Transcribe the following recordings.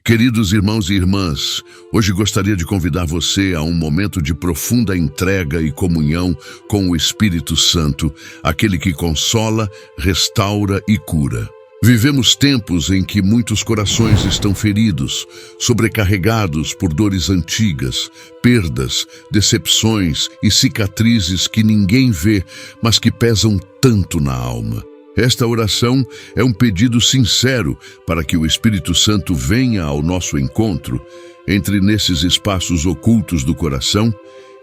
Queridos irmãos e irmãs, hoje gostaria de convidar você a um momento de profunda entrega e comunhão com o Espírito Santo, aquele que consola, restaura e cura. Vivemos tempos em que muitos corações estão feridos, sobrecarregados por dores antigas, perdas, decepções e cicatrizes que ninguém vê, mas que pesam tanto na alma. Esta oração é um pedido sincero para que o Espírito Santo venha ao nosso encontro, entre nesses espaços ocultos do coração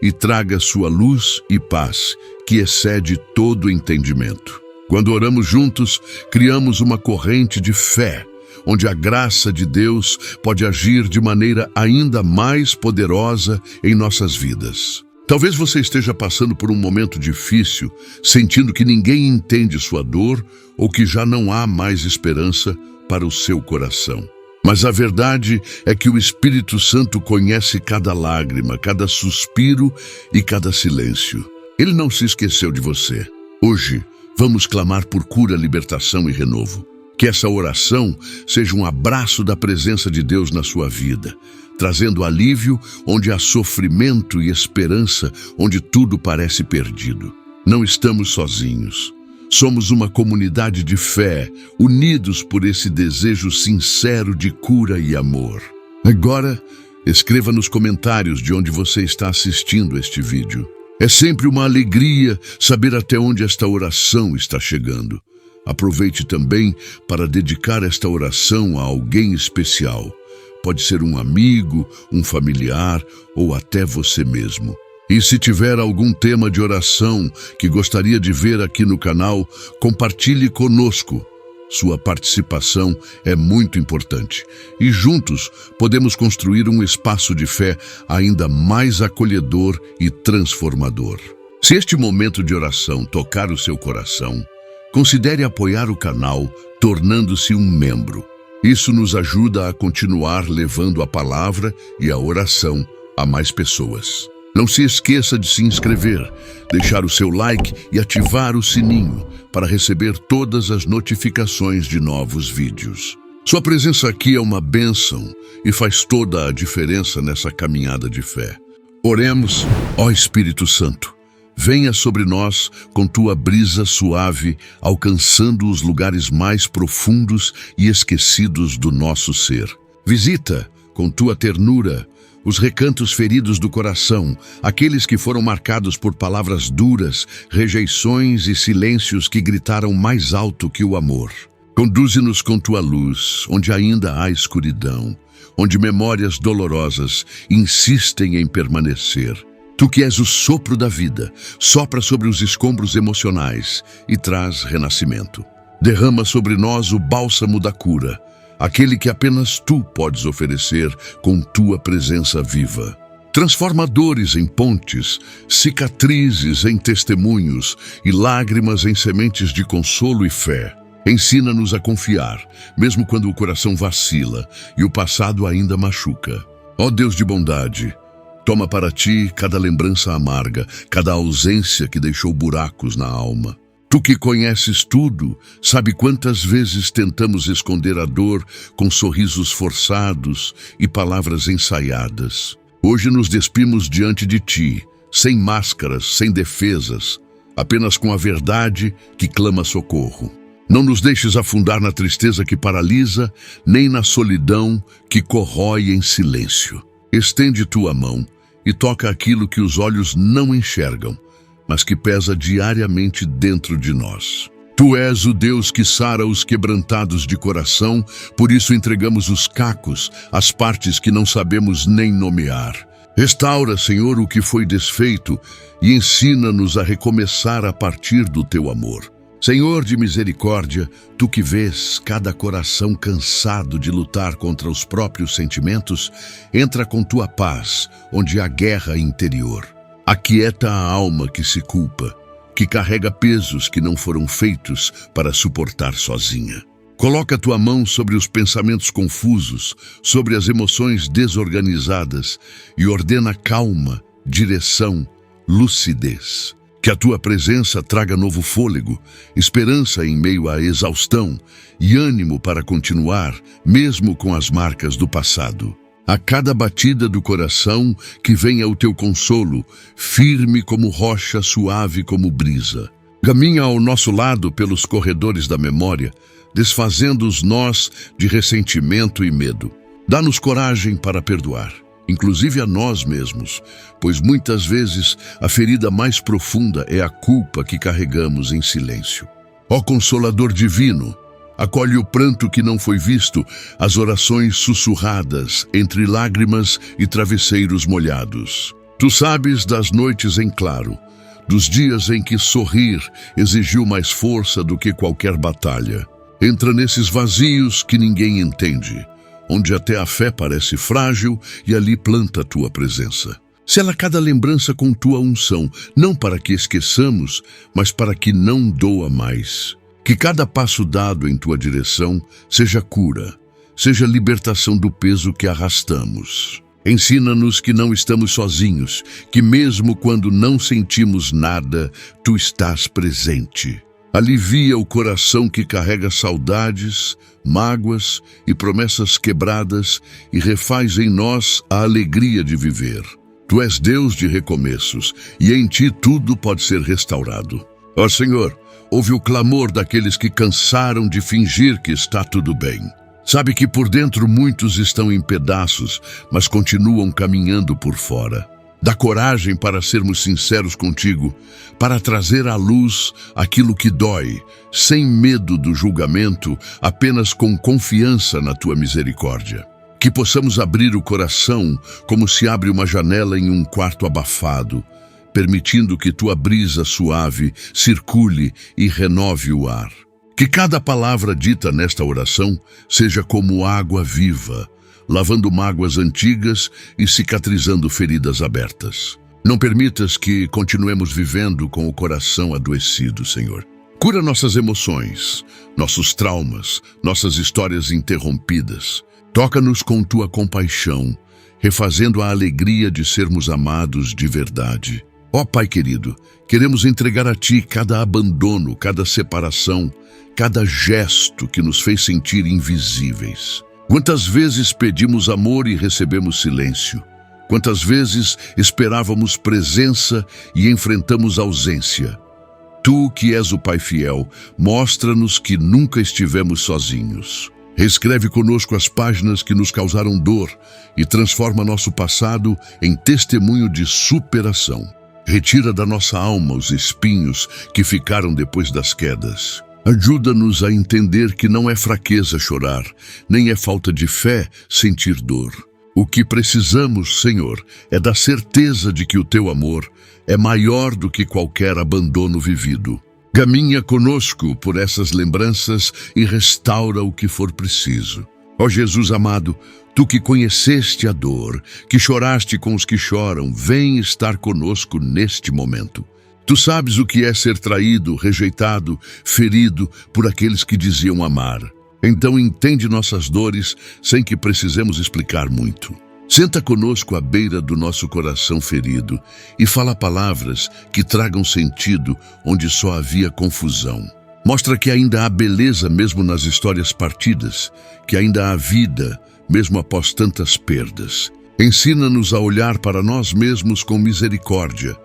e traga sua luz e paz, que excede todo entendimento. Quando oramos juntos, criamos uma corrente de fé, onde a graça de Deus pode agir de maneira ainda mais poderosa em nossas vidas. Talvez você esteja passando por um momento difícil, sentindo que ninguém entende sua dor ou que já não há mais esperança para o seu coração. Mas a verdade é que o Espírito Santo conhece cada lágrima, cada suspiro e cada silêncio. Ele não se esqueceu de você. Hoje, vamos clamar por cura, libertação e renovo. Que essa oração seja um abraço da presença de Deus na sua vida, trazendo alívio onde há sofrimento e esperança onde tudo parece perdido. Não estamos sozinhos. Somos uma comunidade de fé, unidos por esse desejo sincero de cura e amor. Agora, escreva nos comentários de onde você está assistindo este vídeo. É sempre uma alegria saber até onde esta oração está chegando. Aproveite também para dedicar esta oração a alguém especial. Pode ser um amigo, um familiar ou até você mesmo. E se tiver algum tema de oração que gostaria de ver aqui no canal, compartilhe conosco. Sua participação é muito importante e juntos podemos construir um espaço de fé ainda mais acolhedor e transformador. Se este momento de oração tocar o seu coração, considere apoiar o canal tornando-se um membro. Isso nos ajuda a continuar levando a palavra e a oração a mais pessoas. Não se esqueça de se inscrever, deixar o seu like e ativar o sininho para receber todas as notificações de novos vídeos. Sua presença aqui é uma bênção e faz toda a diferença nessa caminhada de fé. Oremos, ó Espírito Santo. Venha sobre nós com tua brisa suave, alcançando os lugares mais profundos e esquecidos do nosso ser. Visita, com tua ternura, os recantos feridos do coração, aqueles que foram marcados por palavras duras, rejeições e silêncios que gritaram mais alto que o amor. Conduze-nos com tua luz, onde ainda há escuridão, onde memórias dolorosas insistem em permanecer. Tu que és o sopro da vida, sopra sobre os escombros emocionais e traz renascimento. Derrama sobre nós o bálsamo da cura, aquele que apenas tu podes oferecer com tua presença viva. Transforma dores em pontes, cicatrizes em testemunhos e lágrimas em sementes de consolo e fé. Ensina-nos a confiar, mesmo quando o coração vacila e o passado ainda machuca. Ó Deus de bondade, toma para ti cada lembrança amarga, cada ausência que deixou buracos na alma. Tu que conheces tudo, sabe quantas vezes tentamos esconder a dor com sorrisos forçados e palavras ensaiadas. Hoje nos despimos diante de ti, sem máscaras, sem defesas, apenas com a verdade que clama socorro. Não nos deixes afundar na tristeza que paralisa, nem na solidão que corrói em silêncio. Estende tua mão e toca aquilo que os olhos não enxergam, mas que pesa diariamente dentro de nós. Tu és o Deus que sara os quebrantados de coração, por isso entregamos os cacos, as partes que não sabemos nem nomear. Restaura, Senhor, o que foi desfeito e ensina-nos a recomeçar a partir do teu amor. Senhor de misericórdia, tu que vês cada coração cansado de lutar contra os próprios sentimentos, entra com tua paz, onde há guerra interior. Aquieta a alma que se culpa, que carrega pesos que não foram feitos para suportar sozinha. Coloca tua mão sobre os pensamentos confusos, sobre as emoções desorganizadas e ordena calma, direção, lucidez. Que a tua presença traga novo fôlego, esperança em meio à exaustão e ânimo para continuar, mesmo com as marcas do passado. A cada batida do coração que venha o teu consolo, firme como rocha, suave como brisa. Caminha ao nosso lado pelos corredores da memória, desfazendo os nós de ressentimento e medo. Dá-nos coragem para perdoar, inclusive a nós mesmos, pois muitas vezes a ferida mais profunda é a culpa que carregamos em silêncio. Ó Consolador Divino, acolhe o pranto que não foi visto, as orações sussurradas entre lágrimas e travesseiros molhados. Tu sabes das noites em claro, dos dias em que sorrir exigiu mais força do que qualquer batalha. Entra nesses vazios que ninguém entende, onde até a fé parece frágil, e ali planta a tua presença. Sela cada lembrança com tua unção, não para que esqueçamos, mas para que não doa mais. Que cada passo dado em tua direção seja cura, seja libertação do peso que arrastamos. Ensina-nos que não estamos sozinhos, que mesmo quando não sentimos nada, tu estás presente. Alivia o coração que carrega saudades, mágoas e promessas quebradas e refaz em nós a alegria de viver. Tu és Deus de recomeços e em ti tudo pode ser restaurado. Ó Senhor, ouve o clamor daqueles que cansaram de fingir que está tudo bem. Sabe que por dentro muitos estão em pedaços, mas continuam caminhando por fora. Dá coragem para sermos sinceros contigo, para trazer à luz aquilo que dói, sem medo do julgamento, apenas com confiança na tua misericórdia. Que possamos abrir o coração como se abre uma janela em um quarto abafado, permitindo que tua brisa suave circule e renove o ar. Que cada palavra dita nesta oração seja como água viva, lavando mágoas antigas e cicatrizando feridas abertas. Não permitas que continuemos vivendo com o coração adoecido, Senhor. Cura nossas emoções, nossos traumas, nossas histórias interrompidas. Toca-nos com tua compaixão, refazendo a alegria de sermos amados de verdade. Ó Pai querido, queremos entregar a Ti cada abandono, cada separação, cada gesto que nos fez sentir invisíveis. Quantas vezes pedimos amor e recebemos silêncio? Quantas vezes esperávamos presença e enfrentamos ausência? Tu, que és o Pai fiel, mostra-nos que nunca estivemos sozinhos. Reescreve conosco as páginas que nos causaram dor e transforma nosso passado em testemunho de superação. Retira da nossa alma os espinhos que ficaram depois das quedas. Ajuda-nos a entender que não é fraqueza chorar, nem é falta de fé sentir dor. O que precisamos, Senhor, é da certeza de que o teu amor é maior do que qualquer abandono vivido. Caminha conosco por essas lembranças e restaura o que for preciso. Ó Jesus amado, tu que conheceste a dor, que choraste com os que choram, vem estar conosco neste momento. Tu sabes o que é ser traído, rejeitado, ferido por aqueles que diziam amar. Então entende nossas dores sem que precisemos explicar muito. Senta conosco à beira do nosso coração ferido e fala palavras que tragam sentido onde só havia confusão. Mostra que ainda há beleza mesmo nas histórias partidas, que ainda há vida mesmo após tantas perdas. Ensina-nos a olhar para nós mesmos com misericórdia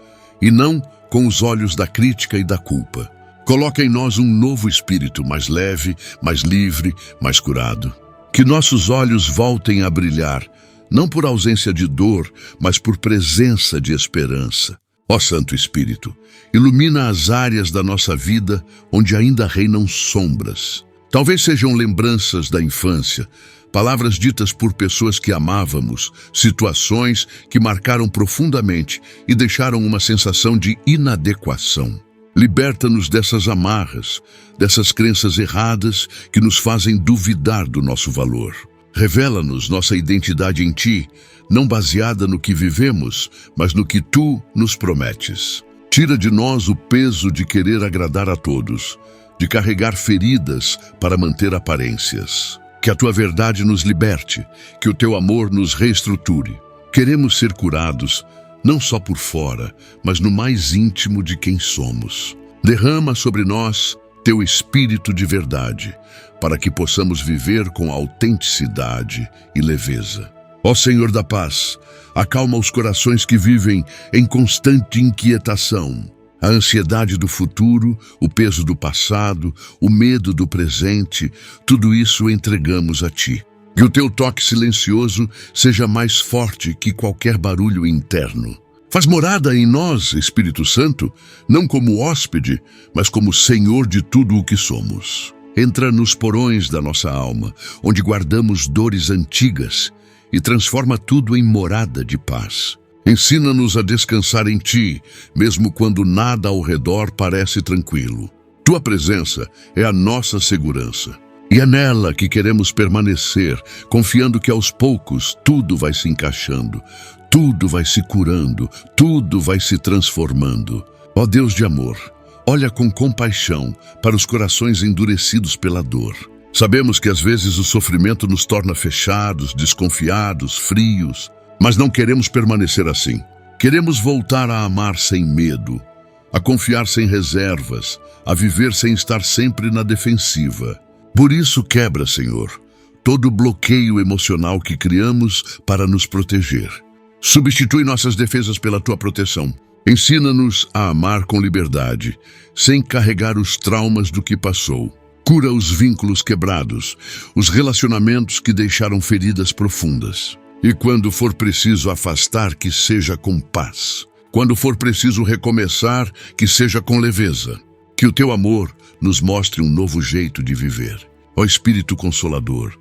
e não com os olhos da crítica e da culpa. Coloca em nós um novo espírito mais leve, mais livre, mais curado. Que nossos olhos voltem a brilhar, não por ausência de dor, mas por presença de esperança. Ó Santo Espírito, ilumina as áreas da nossa vida onde ainda reinam sombras. Talvez sejam lembranças da infância, palavras ditas por pessoas que amávamos, situações que marcaram profundamente e deixaram uma sensação de inadequação. Liberta-nos dessas amarras, dessas crenças erradas que nos fazem duvidar do nosso valor. Revela-nos nossa identidade em Ti, não baseada no que vivemos, mas no que Tu nos prometes. Tira de nós o peso de querer agradar a todos, de carregar feridas para manter aparências. Que a Tua verdade nos liberte, que o Teu amor nos reestruture. Queremos ser curados, não só por fora, mas no mais íntimo de quem somos. Derrama sobre nós teu Espírito de verdade, para que possamos viver com autenticidade e leveza. Ó Senhor da paz, acalma os corações que vivem em constante inquietação. A ansiedade do futuro, o peso do passado, o medo do presente, tudo isso entregamos a Ti. Que o Teu toque silencioso seja mais forte que qualquer barulho interno. Faz morada em nós, Espírito Santo, não como hóspede, mas como Senhor de tudo o que somos. Entra nos porões da nossa alma, onde guardamos dores antigas, e transforma tudo em morada de paz. Ensina-nos a descansar em Ti, mesmo quando nada ao redor parece tranquilo. Tua presença é a nossa segurança. E é nela que queremos permanecer, confiando que aos poucos tudo vai se encaixando, tudo vai se curando, tudo vai se transformando. Ó Deus de amor, olha com compaixão para os corações endurecidos pela dor. Sabemos que às vezes o sofrimento nos torna fechados, desconfiados, frios, mas não queremos permanecer assim. Queremos voltar a amar sem medo, a confiar sem reservas, a viver sem estar sempre na defensiva. Por isso quebra, Senhor, todo o bloqueio emocional que criamos para nos proteger. Substitui nossas defesas pela Tua proteção. Ensina-nos a amar com liberdade, sem carregar os traumas do que passou. Cura os vínculos quebrados, os relacionamentos que deixaram feridas profundas. E quando for preciso afastar, que seja com paz. Quando for preciso recomeçar, que seja com leveza. Que o Teu amor nos mostre um novo jeito de viver. Ó Espírito Consolador,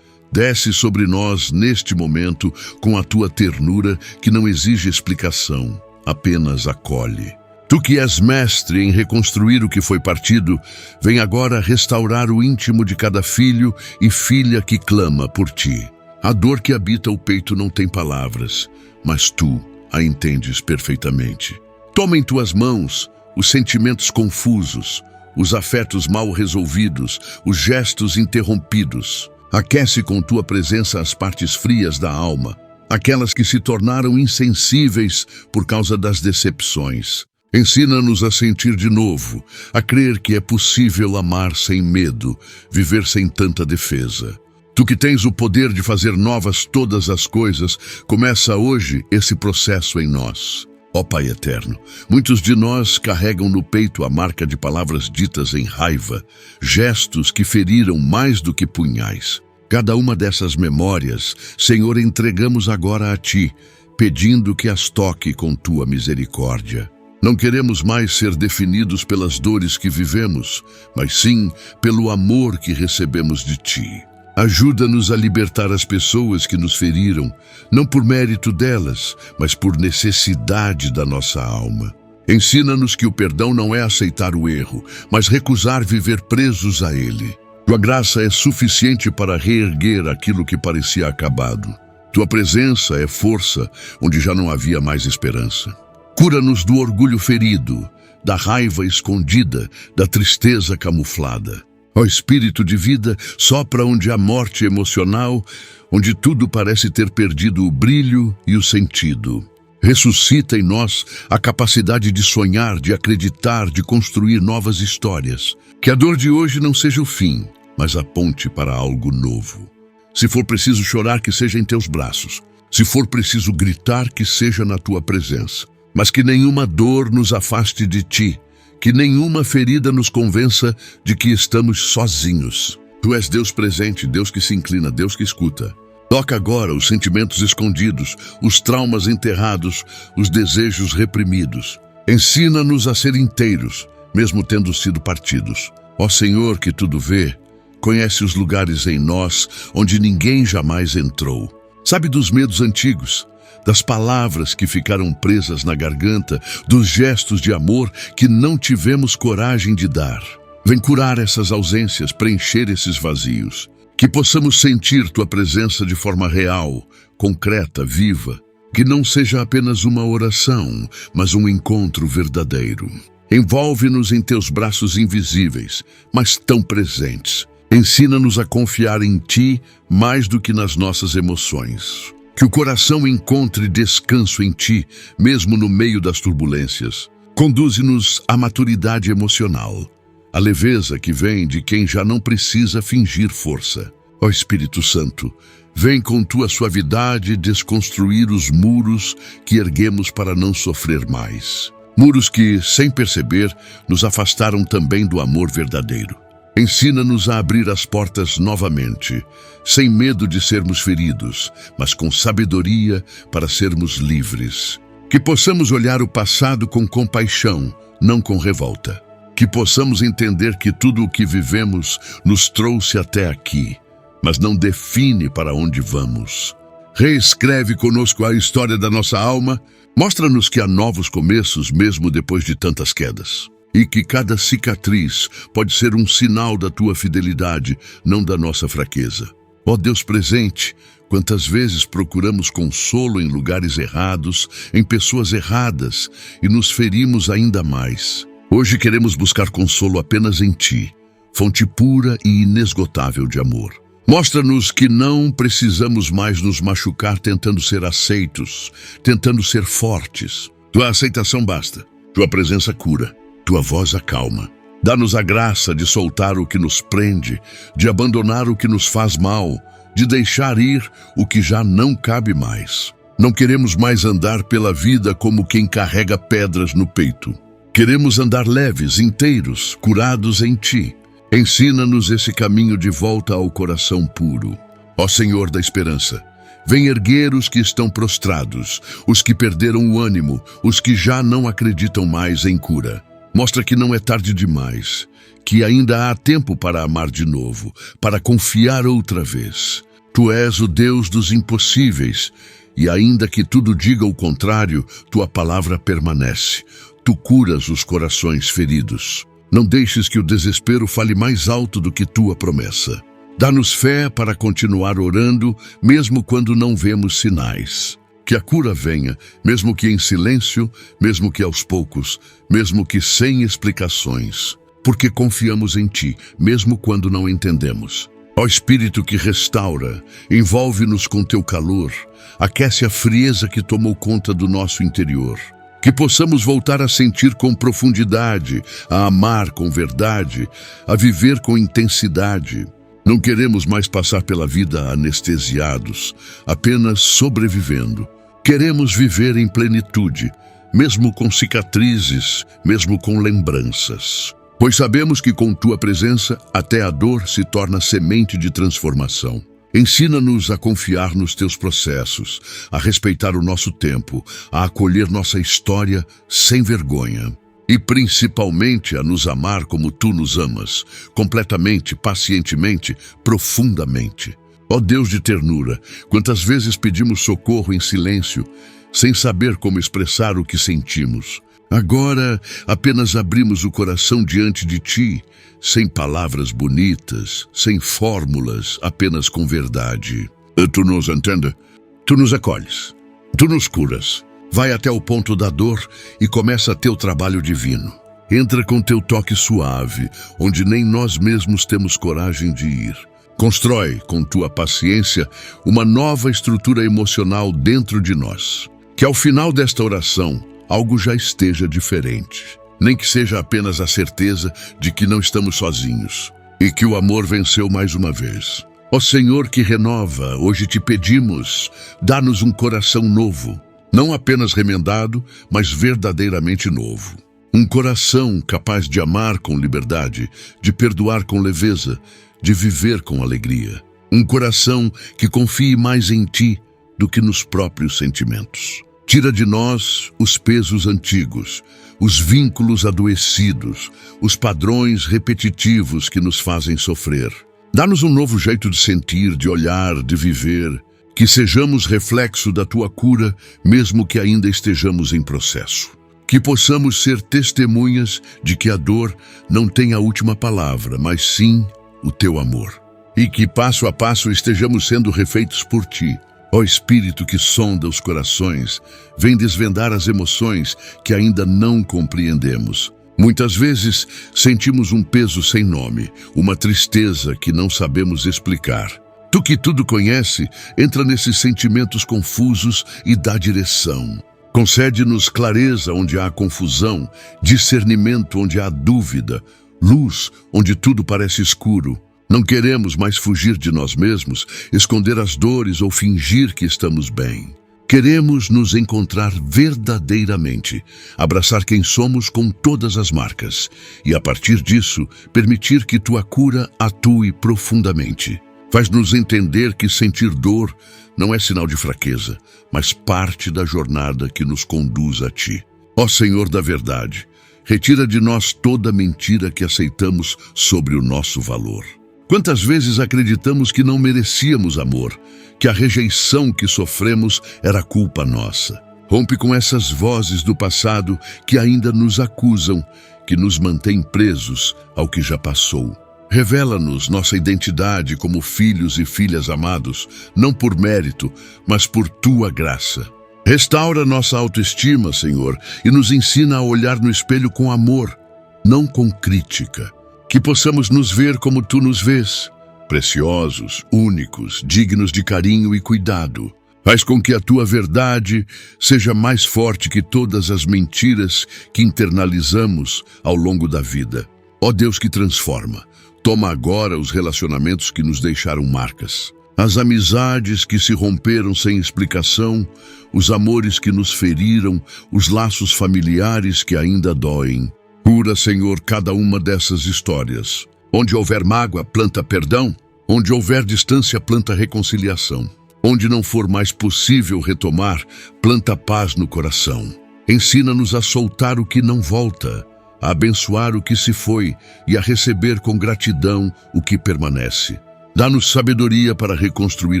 desce sobre nós neste momento com a Tua ternura que não exige explicação, apenas acolhe. Tu que és mestre em reconstruir o que foi partido, vem agora restaurar o íntimo de cada filho e filha que clama por Ti. A dor que habita o peito não tem palavras, mas Tu a entendes perfeitamente. Toma em Tuas mãos os sentimentos confusos, os afetos mal resolvidos, os gestos interrompidos. Aquece com Tua presença as partes frias da alma, aquelas que se tornaram insensíveis por causa das decepções. Ensina-nos a sentir de novo, a crer que é possível amar sem medo, viver sem tanta defesa. Tu que tens o poder de fazer novas todas as coisas, começa hoje esse processo em nós. Ó Pai eterno, muitos de nós carregam no peito a marca de palavras ditas em raiva, gestos que feriram mais do que punhais. Cada uma dessas memórias, Senhor, entregamos agora a Ti, pedindo que as toque com Tua misericórdia. Não queremos mais ser definidos pelas dores que vivemos, mas sim pelo amor que recebemos de Ti. Ajuda-nos a libertar as pessoas que nos feriram, não por mérito delas, mas por necessidade da nossa alma. Ensina-nos que o perdão não é aceitar o erro, mas recusar viver presos a ele. Tua graça é suficiente para reerguer aquilo que parecia acabado. Tua presença é força onde já não havia mais esperança. Cura-nos do orgulho ferido, da raiva escondida, da tristeza camuflada. Ó Espírito de vida, sopra onde há morte emocional, onde tudo parece ter perdido o brilho e o sentido. Ressuscita em nós a capacidade de sonhar, de acreditar, de construir novas histórias. Que a dor de hoje não seja o fim, mas a ponte para algo novo. Se for preciso chorar, que seja em Teus braços. Se for preciso gritar, que seja na Tua presença. Mas que nenhuma dor nos afaste de Ti, que nenhuma ferida nos convença de que estamos sozinhos. Tu és Deus presente, Deus que se inclina, Deus que escuta. Toca agora os sentimentos escondidos, os traumas enterrados, os desejos reprimidos. Ensina-nos a ser inteiros, mesmo tendo sido partidos. Ó Senhor, que tudo vê, conhece os lugares em nós onde ninguém jamais entrou. Sabe dos medos antigos, das palavras que ficaram presas na garganta, dos gestos de amor que não tivemos coragem de dar. Vem curar essas ausências, preencher esses vazios. Que possamos sentir Tua presença de forma real, concreta, viva. Que não seja apenas uma oração, mas um encontro verdadeiro. Envolve-nos em Teus braços invisíveis, mas tão presentes. Ensina-nos a confiar em Ti mais do que nas nossas emoções. Que o coração encontre descanso em Ti, mesmo no meio das turbulências. Conduze-nos à maturidade emocional, a leveza que vem de quem já não precisa fingir força. Ó Espírito Santo, vem com Tua suavidade desconstruir os muros que erguemos para não sofrer mais. Muros que, sem perceber, nos afastaram também do amor verdadeiro. Ensina-nos a abrir as portas novamente, sem medo de sermos feridos, mas com sabedoria para sermos livres. Que possamos olhar o passado com compaixão, não com revolta. Que possamos entender que tudo o que vivemos nos trouxe até aqui, mas não define para onde vamos. Reescreve conosco a história da nossa alma, mostra-nos que há novos começos mesmo depois de tantas quedas. E que cada cicatriz pode ser um sinal da Tua fidelidade, não da nossa fraqueza. Ó Deus presente, quantas vezes procuramos consolo em lugares errados, em pessoas erradas, e nos ferimos ainda mais. Hoje queremos buscar consolo apenas em Ti, fonte pura e inesgotável de amor. Mostra-nos que não precisamos mais nos machucar tentando ser aceitos, tentando ser fortes. Tua aceitação basta, Tua presença cura. Tua voz acalma. Dá-nos a graça de soltar o que nos prende, de abandonar o que nos faz mal, de deixar ir o que já não cabe mais. Não queremos mais andar pela vida como quem carrega pedras no peito. Queremos andar leves, inteiros, curados em Ti. Ensina-nos esse caminho de volta ao coração puro. Ó Senhor da esperança, vem erguer os que estão prostrados, os que perderam o ânimo, os que já não acreditam mais em cura. Mostra que não é tarde demais, que ainda há tempo para amar de novo, para confiar outra vez. Tu és o Deus dos impossíveis, e ainda que tudo diga o contrário, Tua palavra permanece. Tu curas os corações feridos. Não deixes que o desespero fale mais alto do que Tua promessa. Dá-nos fé para continuar orando, mesmo quando não vemos sinais. Que a cura venha, mesmo que em silêncio, mesmo que aos poucos, mesmo que sem explicações. Porque confiamos em Ti, mesmo quando não entendemos. Ó Espírito que restaura, envolve-nos com Teu calor, aquece a frieza que tomou conta do nosso interior. Que possamos voltar a sentir com profundidade, a amar com verdade, a viver com intensidade. Não queremos mais passar pela vida anestesiados, apenas sobrevivendo. Queremos viver em plenitude, mesmo com cicatrizes, mesmo com lembranças. Pois sabemos que com Tua presença, até a dor se torna semente de transformação. Ensina-nos a confiar nos Teus processos, a respeitar o nosso tempo, a acolher nossa história sem vergonha. E principalmente a nos amar como Tu nos amas, completamente, pacientemente, profundamente. Ó Deus de ternura, quantas vezes pedimos socorro em silêncio, sem saber como expressar o que sentimos. Agora apenas abrimos o coração diante de Ti, sem palavras bonitas, sem fórmulas, apenas com verdade. Tu nos entende? Tu nos acolhes. Tu nos curas. Vai até o ponto da dor e começa Teu trabalho divino. Entra com Teu toque suave, onde nem nós mesmos temos coragem de ir. Constrói, com Tua paciência, uma nova estrutura emocional dentro de nós. Que ao final desta oração, algo já esteja diferente. Nem que seja apenas a certeza de que não estamos sozinhos. E que o amor venceu mais uma vez. Ó Senhor que renova, hoje Te pedimos, dá-nos um coração novo. Não apenas remendado, mas verdadeiramente novo. Um coração capaz de amar com liberdade, de perdoar com leveza, de viver com alegria. Um coração que confie mais em Ti do que nos próprios sentimentos. Tira de nós os pesos antigos, os vínculos adoecidos, os padrões repetitivos que nos fazem sofrer. Dá-nos um novo jeito de sentir, de olhar, de viver. Que sejamos reflexo da Tua cura, mesmo que ainda estejamos em processo. Que possamos ser testemunhas de que a dor não tem a última palavra, mas sim o Teu amor. E que passo a passo estejamos sendo refeitos por Ti. Ó Espírito que sonda os corações, vem desvendar as emoções que ainda não compreendemos. Muitas vezes sentimos um peso sem nome, uma tristeza que não sabemos explicar. Tu que tudo conhece, entra nesses sentimentos confusos e dá direção. Concede-nos clareza onde há confusão, discernimento onde há dúvida, luz onde tudo parece escuro. Não queremos mais fugir de nós mesmos, esconder as dores ou fingir que estamos bem. Queremos nos encontrar verdadeiramente, abraçar quem somos com todas as marcas e, a partir disso, permitir que tua cura atue profundamente. Faz-nos entender que sentir dor não é sinal de fraqueza, mas parte da jornada que nos conduz a ti. Ó Senhor da verdade, retira de nós toda mentira que aceitamos sobre o nosso valor. Quantas vezes acreditamos que não merecíamos amor, que a rejeição que sofremos era culpa nossa. Rompe com essas vozes do passado que ainda nos acusam, que nos mantêm presos ao que já passou. Revela-nos nossa identidade como filhos e filhas amados, não por mérito, mas por tua graça. Restaura nossa autoestima, Senhor, e nos ensina a olhar no espelho com amor, não com crítica. Que possamos nos ver como tu nos vês, preciosos, únicos, dignos de carinho e cuidado. Faz com que a tua verdade seja mais forte que todas as mentiras que internalizamos ao longo da vida. Ó Deus que transforma, toma agora os relacionamentos que nos deixaram marcas, as amizades que se romperam sem explicação, os amores que nos feriram, os laços familiares que ainda doem. Cura, Senhor, cada uma dessas histórias. Onde houver mágoa, planta perdão. Onde houver distância, planta reconciliação. Onde não for mais possível retomar, planta paz no coração. Ensina-nos a soltar o que não volta, a abençoar o que se foi e a receber com gratidão o que permanece. Dá-nos sabedoria para reconstruir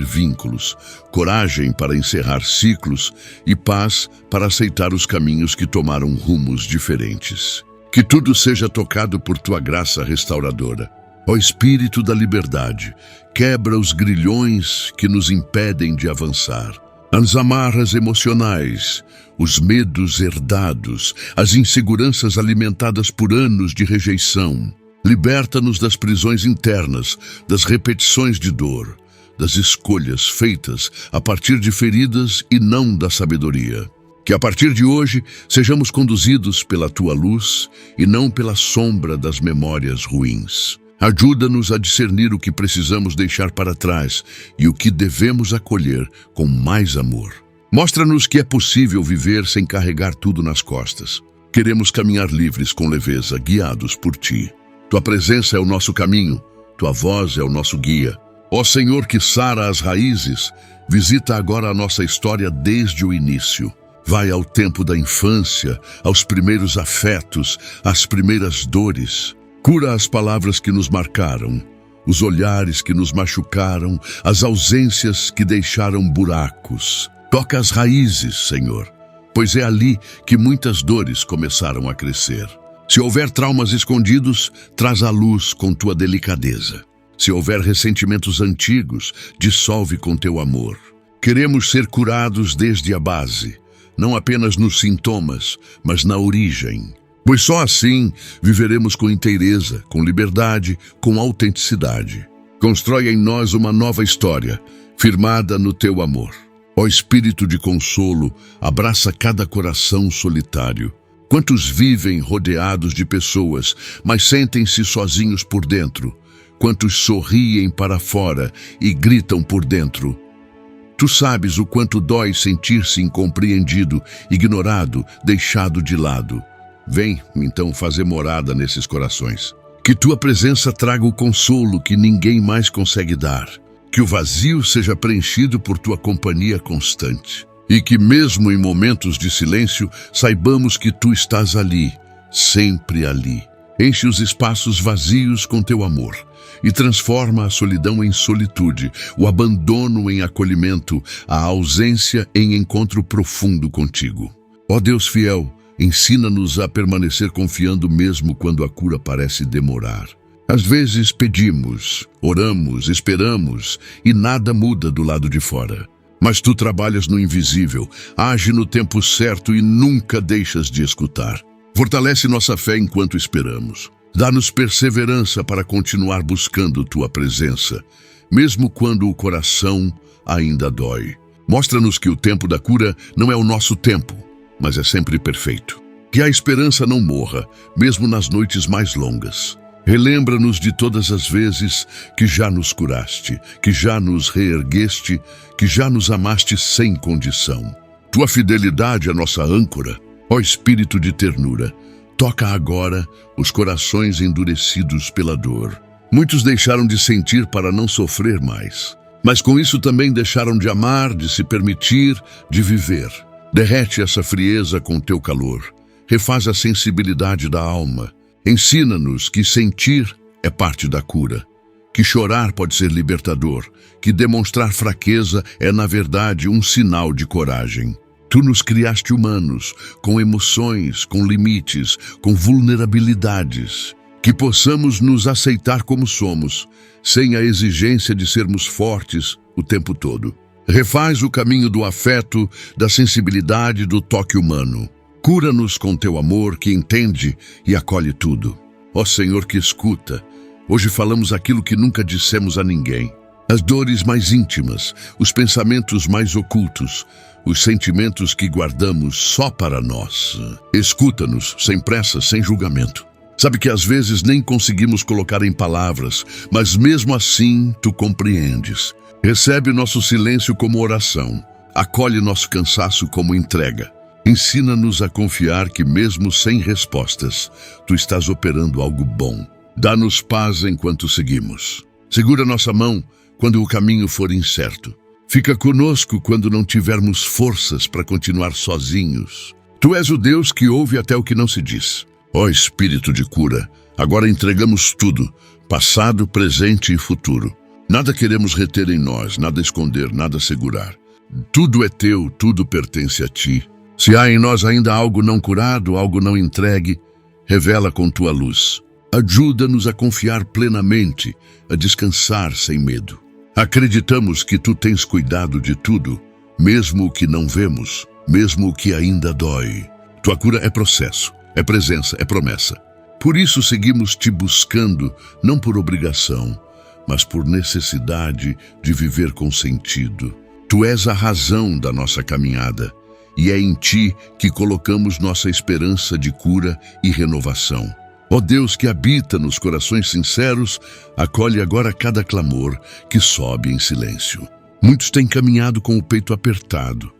vínculos, coragem para encerrar ciclos e paz para aceitar os caminhos que tomaram rumos diferentes. Que tudo seja tocado por tua graça restauradora. Ó Espírito da liberdade, quebra os grilhões que nos impedem de avançar. As amarras emocionais, os medos herdados, as inseguranças alimentadas por anos de rejeição. Liberta-nos das prisões internas, das repetições de dor, das escolhas feitas a partir de feridas e não da sabedoria. Que a partir de hoje sejamos conduzidos pela tua luz e não pela sombra das memórias ruins. Ajuda-nos a discernir o que precisamos deixar para trás e o que devemos acolher com mais amor. Mostra-nos que é possível viver sem carregar tudo nas costas. Queremos caminhar livres com leveza, guiados por ti. Tua presença é o nosso caminho, tua voz é o nosso guia. Ó Senhor que sara as raízes, visita agora a nossa história desde o início. Vai ao tempo da infância, aos primeiros afetos, às primeiras dores. Cura as palavras que nos marcaram, os olhares que nos machucaram, as ausências que deixaram buracos. Toca as raízes, Senhor, pois é ali que muitas dores começaram a crescer. Se houver traumas escondidos, traz à luz com tua delicadeza. Se houver ressentimentos antigos, dissolve com teu amor. Queremos ser curados desde a base, não apenas nos sintomas, mas na origem. Pois só assim viveremos com inteireza, com liberdade, com autenticidade. Constrói em nós uma nova história, firmada no teu amor. Ó Espírito de consolo, abraça cada coração solitário. Quantos vivem rodeados de pessoas, mas sentem-se sozinhos por dentro? Quantos sorriem para fora e gritam por dentro? Tu sabes o quanto dói sentir-se incompreendido, ignorado, deixado de lado. Vem, então, fazer morada nesses corações. Que tua presença traga o consolo que ninguém mais consegue dar. Que o vazio seja preenchido por tua companhia constante. E que mesmo em momentos de silêncio, saibamos que tu estás ali, sempre ali. Enche os espaços vazios com teu amor e transforma a solidão em solitude, o abandono em acolhimento, a ausência em encontro profundo contigo. Ó Deus fiel, ensina-nos a permanecer confiando mesmo quando a cura parece demorar. Às vezes pedimos, oramos, esperamos e nada muda do lado de fora. Mas tu trabalhas no invisível, age no tempo certo e nunca deixas de escutar. Fortalece nossa fé enquanto esperamos. Dá-nos perseverança para continuar buscando tua presença, mesmo quando o coração ainda dói. Mostra-nos que o tempo da cura não é o nosso tempo, mas é sempre perfeito. Que a esperança não morra, mesmo nas noites mais longas. Relembra-nos de todas as vezes que já nos curaste, que já nos reergueste, que já nos amaste sem condição. Tua fidelidade é nossa âncora, ó Espírito de ternura. Toca agora os corações endurecidos pela dor. Muitos deixaram de sentir para não sofrer mais, mas com isso também deixaram de amar, de se permitir, de viver. Derrete essa frieza com teu calor. Refaz a sensibilidade da alma. Ensina-nos que sentir é parte da cura, que chorar pode ser libertador, que demonstrar fraqueza é, na verdade, um sinal de coragem. Tu nos criaste humanos, com emoções, com limites, com vulnerabilidades. Que possamos nos aceitar como somos, sem a exigência de sermos fortes o tempo todo. Refaz o caminho do afeto, da sensibilidade, do toque humano. Cura-nos com teu amor que entende e acolhe tudo. Ó Senhor que escuta, hoje falamos aquilo que nunca dissemos a ninguém. As dores mais íntimas, os pensamentos mais ocultos, os sentimentos que guardamos só para nós. Escuta-nos, sem pressa, sem julgamento. Sabe que às vezes nem conseguimos colocar em palavras, mas mesmo assim tu compreendes. Recebe nosso silêncio como oração. Acolhe nosso cansaço como entrega. Ensina-nos a confiar que mesmo sem respostas, tu estás operando algo bom. Dá-nos paz enquanto seguimos. Segura nossa mão quando o caminho for incerto. Fica conosco quando não tivermos forças para continuar sozinhos. Tu és o Deus que ouve até o que não se diz. Ó Espírito de cura, agora entregamos tudo, passado, presente e futuro. Nada queremos reter em nós, nada esconder, nada segurar. Tudo é teu, tudo pertence a ti. Se há em nós ainda algo não curado, algo não entregue, revela com tua luz. Ajuda-nos a confiar plenamente, a descansar sem medo. Acreditamos que tu tens cuidado de tudo, mesmo o que não vemos, mesmo o que ainda dói. Tua cura é processo, é presença, é promessa. Por isso seguimos te buscando, não por obrigação, mas por necessidade de viver com sentido. Tu és a razão da nossa caminhada, e é em ti que colocamos nossa esperança de cura e renovação. Ó Deus que habita nos corações sinceros, acolhe agora cada clamor que sobe em silêncio. Muitos têm caminhado com o peito apertado,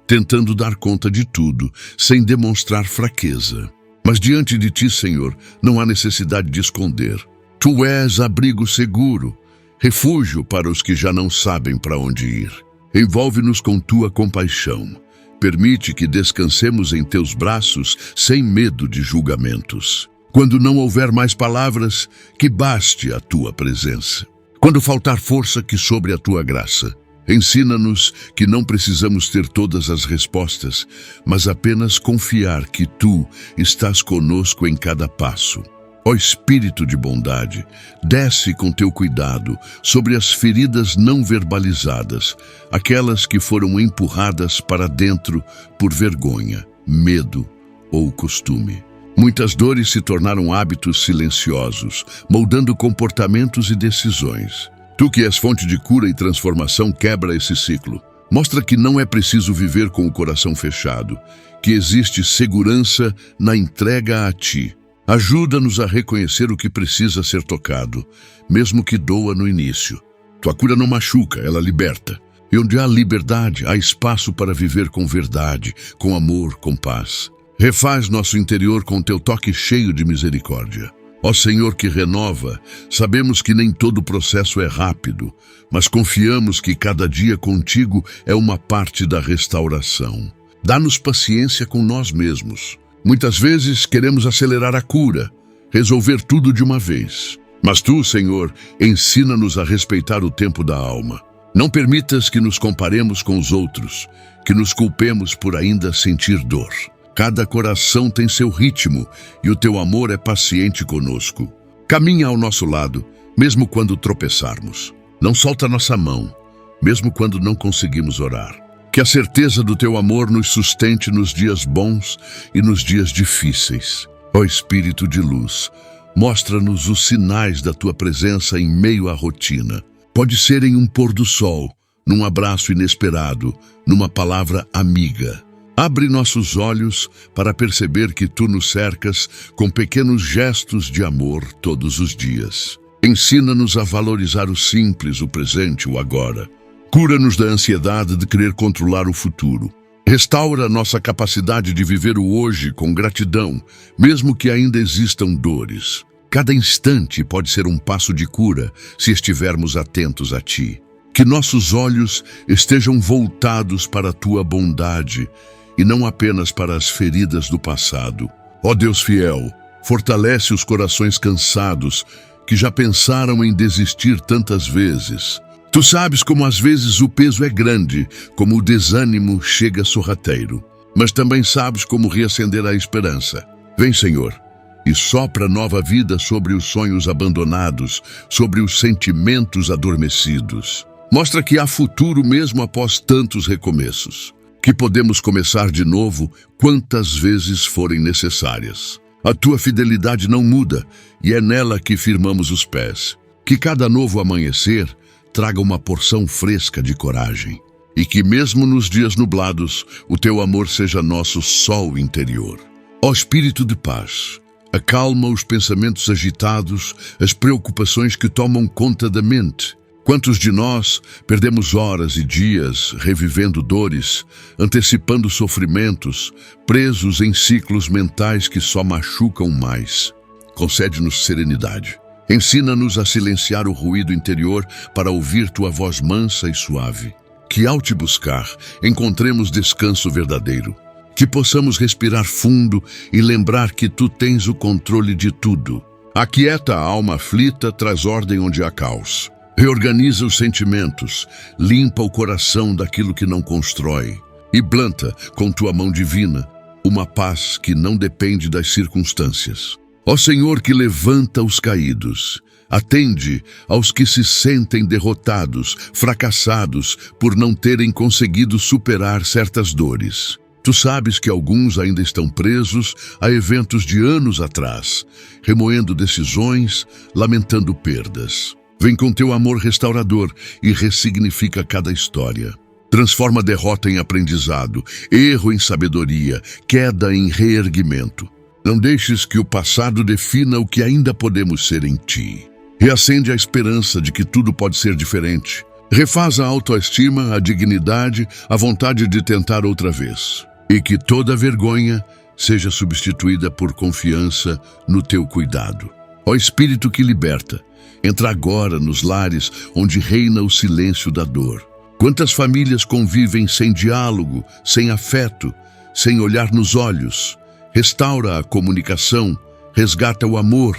tentando dar conta de tudo, sem demonstrar fraqueza. Mas diante de ti, Senhor, não há necessidade de esconder. Tu és abrigo seguro, refúgio para os que já não sabem para onde ir. Envolve-nos com tua compaixão. Permite que descansemos em teus braços sem medo de julgamentos. Quando não houver mais palavras, que baste a tua presença. Quando faltar força, que sobre a tua graça. Ensina-nos que não precisamos ter todas as respostas, mas apenas confiar que tu estás conosco em cada passo. Ó Espírito de bondade, desce com teu cuidado sobre as feridas não verbalizadas, aquelas que foram empurradas para dentro por vergonha, medo ou costume. Muitas dores se tornaram hábitos silenciosos, moldando comportamentos e decisões. Tu que és fonte de cura e transformação, quebra esse ciclo. Mostra que não é preciso viver com o coração fechado, que existe segurança na entrega a ti. Ajuda-nos a reconhecer o que precisa ser tocado, mesmo que doa no início. Tua cura não machuca, ela liberta. E onde há liberdade, há espaço para viver com verdade, com amor, com paz. Refaz nosso interior com teu toque cheio de misericórdia. Ó Senhor que renova, sabemos que nem todo o processo é rápido, mas confiamos que cada dia contigo é uma parte da restauração. Dá-nos paciência com nós mesmos. Muitas vezes queremos acelerar a cura, resolver tudo de uma vez. Mas tu, Senhor, ensina-nos a respeitar o tempo da alma. Não permitas que nos comparemos com os outros, que nos culpemos por ainda sentir dor. Cada coração tem seu ritmo e o teu amor é paciente conosco. Caminha ao nosso lado, mesmo quando tropeçarmos. Não solta nossa mão, mesmo quando não conseguimos orar. Que a certeza do teu amor nos sustente nos dias bons e nos dias difíceis. Ó Espírito de luz, mostra-nos os sinais da tua presença em meio à rotina. Pode ser em um pôr do sol, num abraço inesperado, numa palavra amiga. Abre nossos olhos para perceber que tu nos cercas com pequenos gestos de amor todos os dias. Ensina-nos a valorizar o simples, o presente, o agora. Cura-nos da ansiedade de querer controlar o futuro. Restaura nossa capacidade de viver o hoje com gratidão, mesmo que ainda existam dores. Cada instante pode ser um passo de cura se estivermos atentos a ti. Que nossos olhos estejam voltados para a tua bondade e não apenas para as feridas do passado. Ó Deus fiel, fortalece os corações cansados que já pensaram em desistir tantas vezes. Tu sabes como às vezes o peso é grande, como o desânimo chega sorrateiro. Mas também sabes como reacender a esperança. Vem, Senhor, e sopra nova vida sobre os sonhos abandonados, sobre os sentimentos adormecidos. Mostra que há futuro mesmo após tantos recomeços. Que podemos começar de novo quantas vezes forem necessárias. A tua fidelidade não muda e é nela que firmamos os pés. Que cada novo amanhecer traga uma porção fresca de coragem. E que mesmo nos dias nublados, o teu amor seja nosso sol interior. Ó Espírito de paz, acalma os pensamentos agitados, as preocupações que tomam conta da mente. Quantos de nós perdemos horas e dias revivendo dores, antecipando sofrimentos, presos em ciclos mentais que só machucam mais? Concede-nos serenidade. Ensina-nos a silenciar o ruído interior para ouvir tua voz mansa e suave. Que ao te buscar, encontremos descanso verdadeiro. Que possamos respirar fundo e lembrar que tu tens o controle de tudo. Aquieta a alma aflita, traz ordem onde há caos. Reorganiza os sentimentos, limpa o coração daquilo que não constrói e planta, com tua mão divina, uma paz que não depende das circunstâncias. Ó Senhor que levanta os caídos, atende aos que se sentem derrotados, fracassados por não terem conseguido superar certas dores. Tu sabes que alguns ainda estão presos a eventos de anos atrás, remoendo decisões, lamentando perdas. Vem com teu amor restaurador e ressignifica cada história. Transforma a derrota em aprendizado, erro em sabedoria, queda em reerguimento. Não deixes que o passado defina o que ainda podemos ser em ti. Reacende a esperança de que tudo pode ser diferente. Refaz a autoestima, a dignidade, a vontade de tentar outra vez. E que toda vergonha seja substituída por confiança no teu cuidado. Ó Espírito que liberta, entra agora nos lares onde reina o silêncio da dor. Quantas famílias convivem sem diálogo, sem afeto, sem olhar nos olhos? Restaura a comunicação, resgata o amor,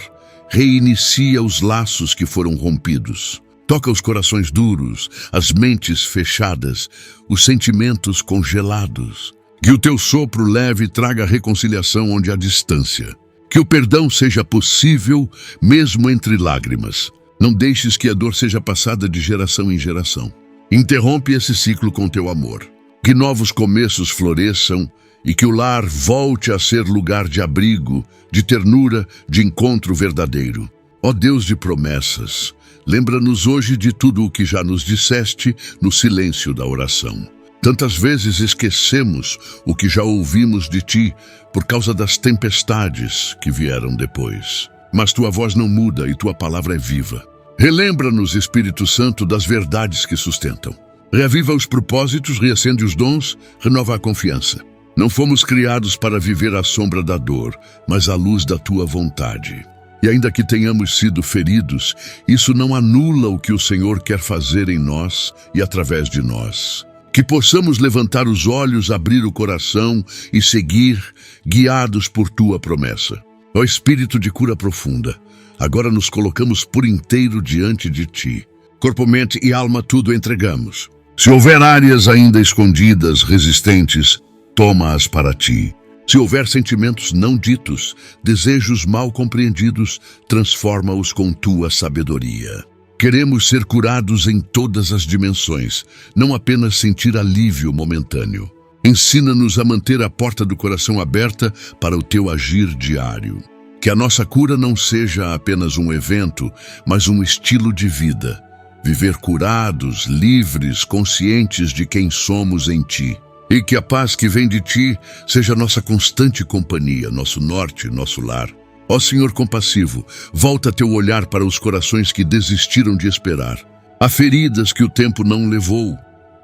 reinicia os laços que foram rompidos. Toca os corações duros, as mentes fechadas, os sentimentos congelados. Que o teu sopro leve traga reconciliação onde há distância. Que o perdão seja possível mesmo entre lágrimas. Não deixes que a dor seja passada de geração em geração. Interrompe esse ciclo com teu amor. Que novos começos floresçam e que o lar volte a ser lugar de abrigo, de ternura, de encontro verdadeiro. Ó Deus de promessas, lembra-nos hoje de tudo o que já nos disseste no silêncio da oração. Tantas vezes esquecemos o que já ouvimos de ti por causa das tempestades que vieram depois. Mas tua voz não muda e tua palavra é viva. Relembra-nos, Espírito Santo, das verdades que sustentam. Reaviva os propósitos, reacende os dons, renova a confiança. Não fomos criados para viver à sombra da dor, mas à luz da tua vontade. E ainda que tenhamos sido feridos, isso não anula o que o Senhor quer fazer em nós e através de nós. Que possamos levantar os olhos, abrir o coração e seguir, guiados por tua promessa. Ó Espírito de cura profunda, agora nos colocamos por inteiro diante de ti. Corpo, mente e alma tudo entregamos. Se houver áreas ainda escondidas, resistentes, toma-as para ti. Se houver sentimentos não ditos, desejos mal compreendidos, transforma-os com tua sabedoria. Queremos ser curados em todas as dimensões, não apenas sentir alívio momentâneo. Ensina-nos a manter a porta do coração aberta para o teu agir diário. Que a nossa cura não seja apenas um evento, mas um estilo de vida. viver curados, livres, conscientes de quem somos em Ti. E que a paz que vem de Ti seja nossa constante companhia, nosso norte, nosso lar. Ó Senhor compassivo, volta teu olhar para os corações que desistiram de esperar. Há feridas que o tempo não levou,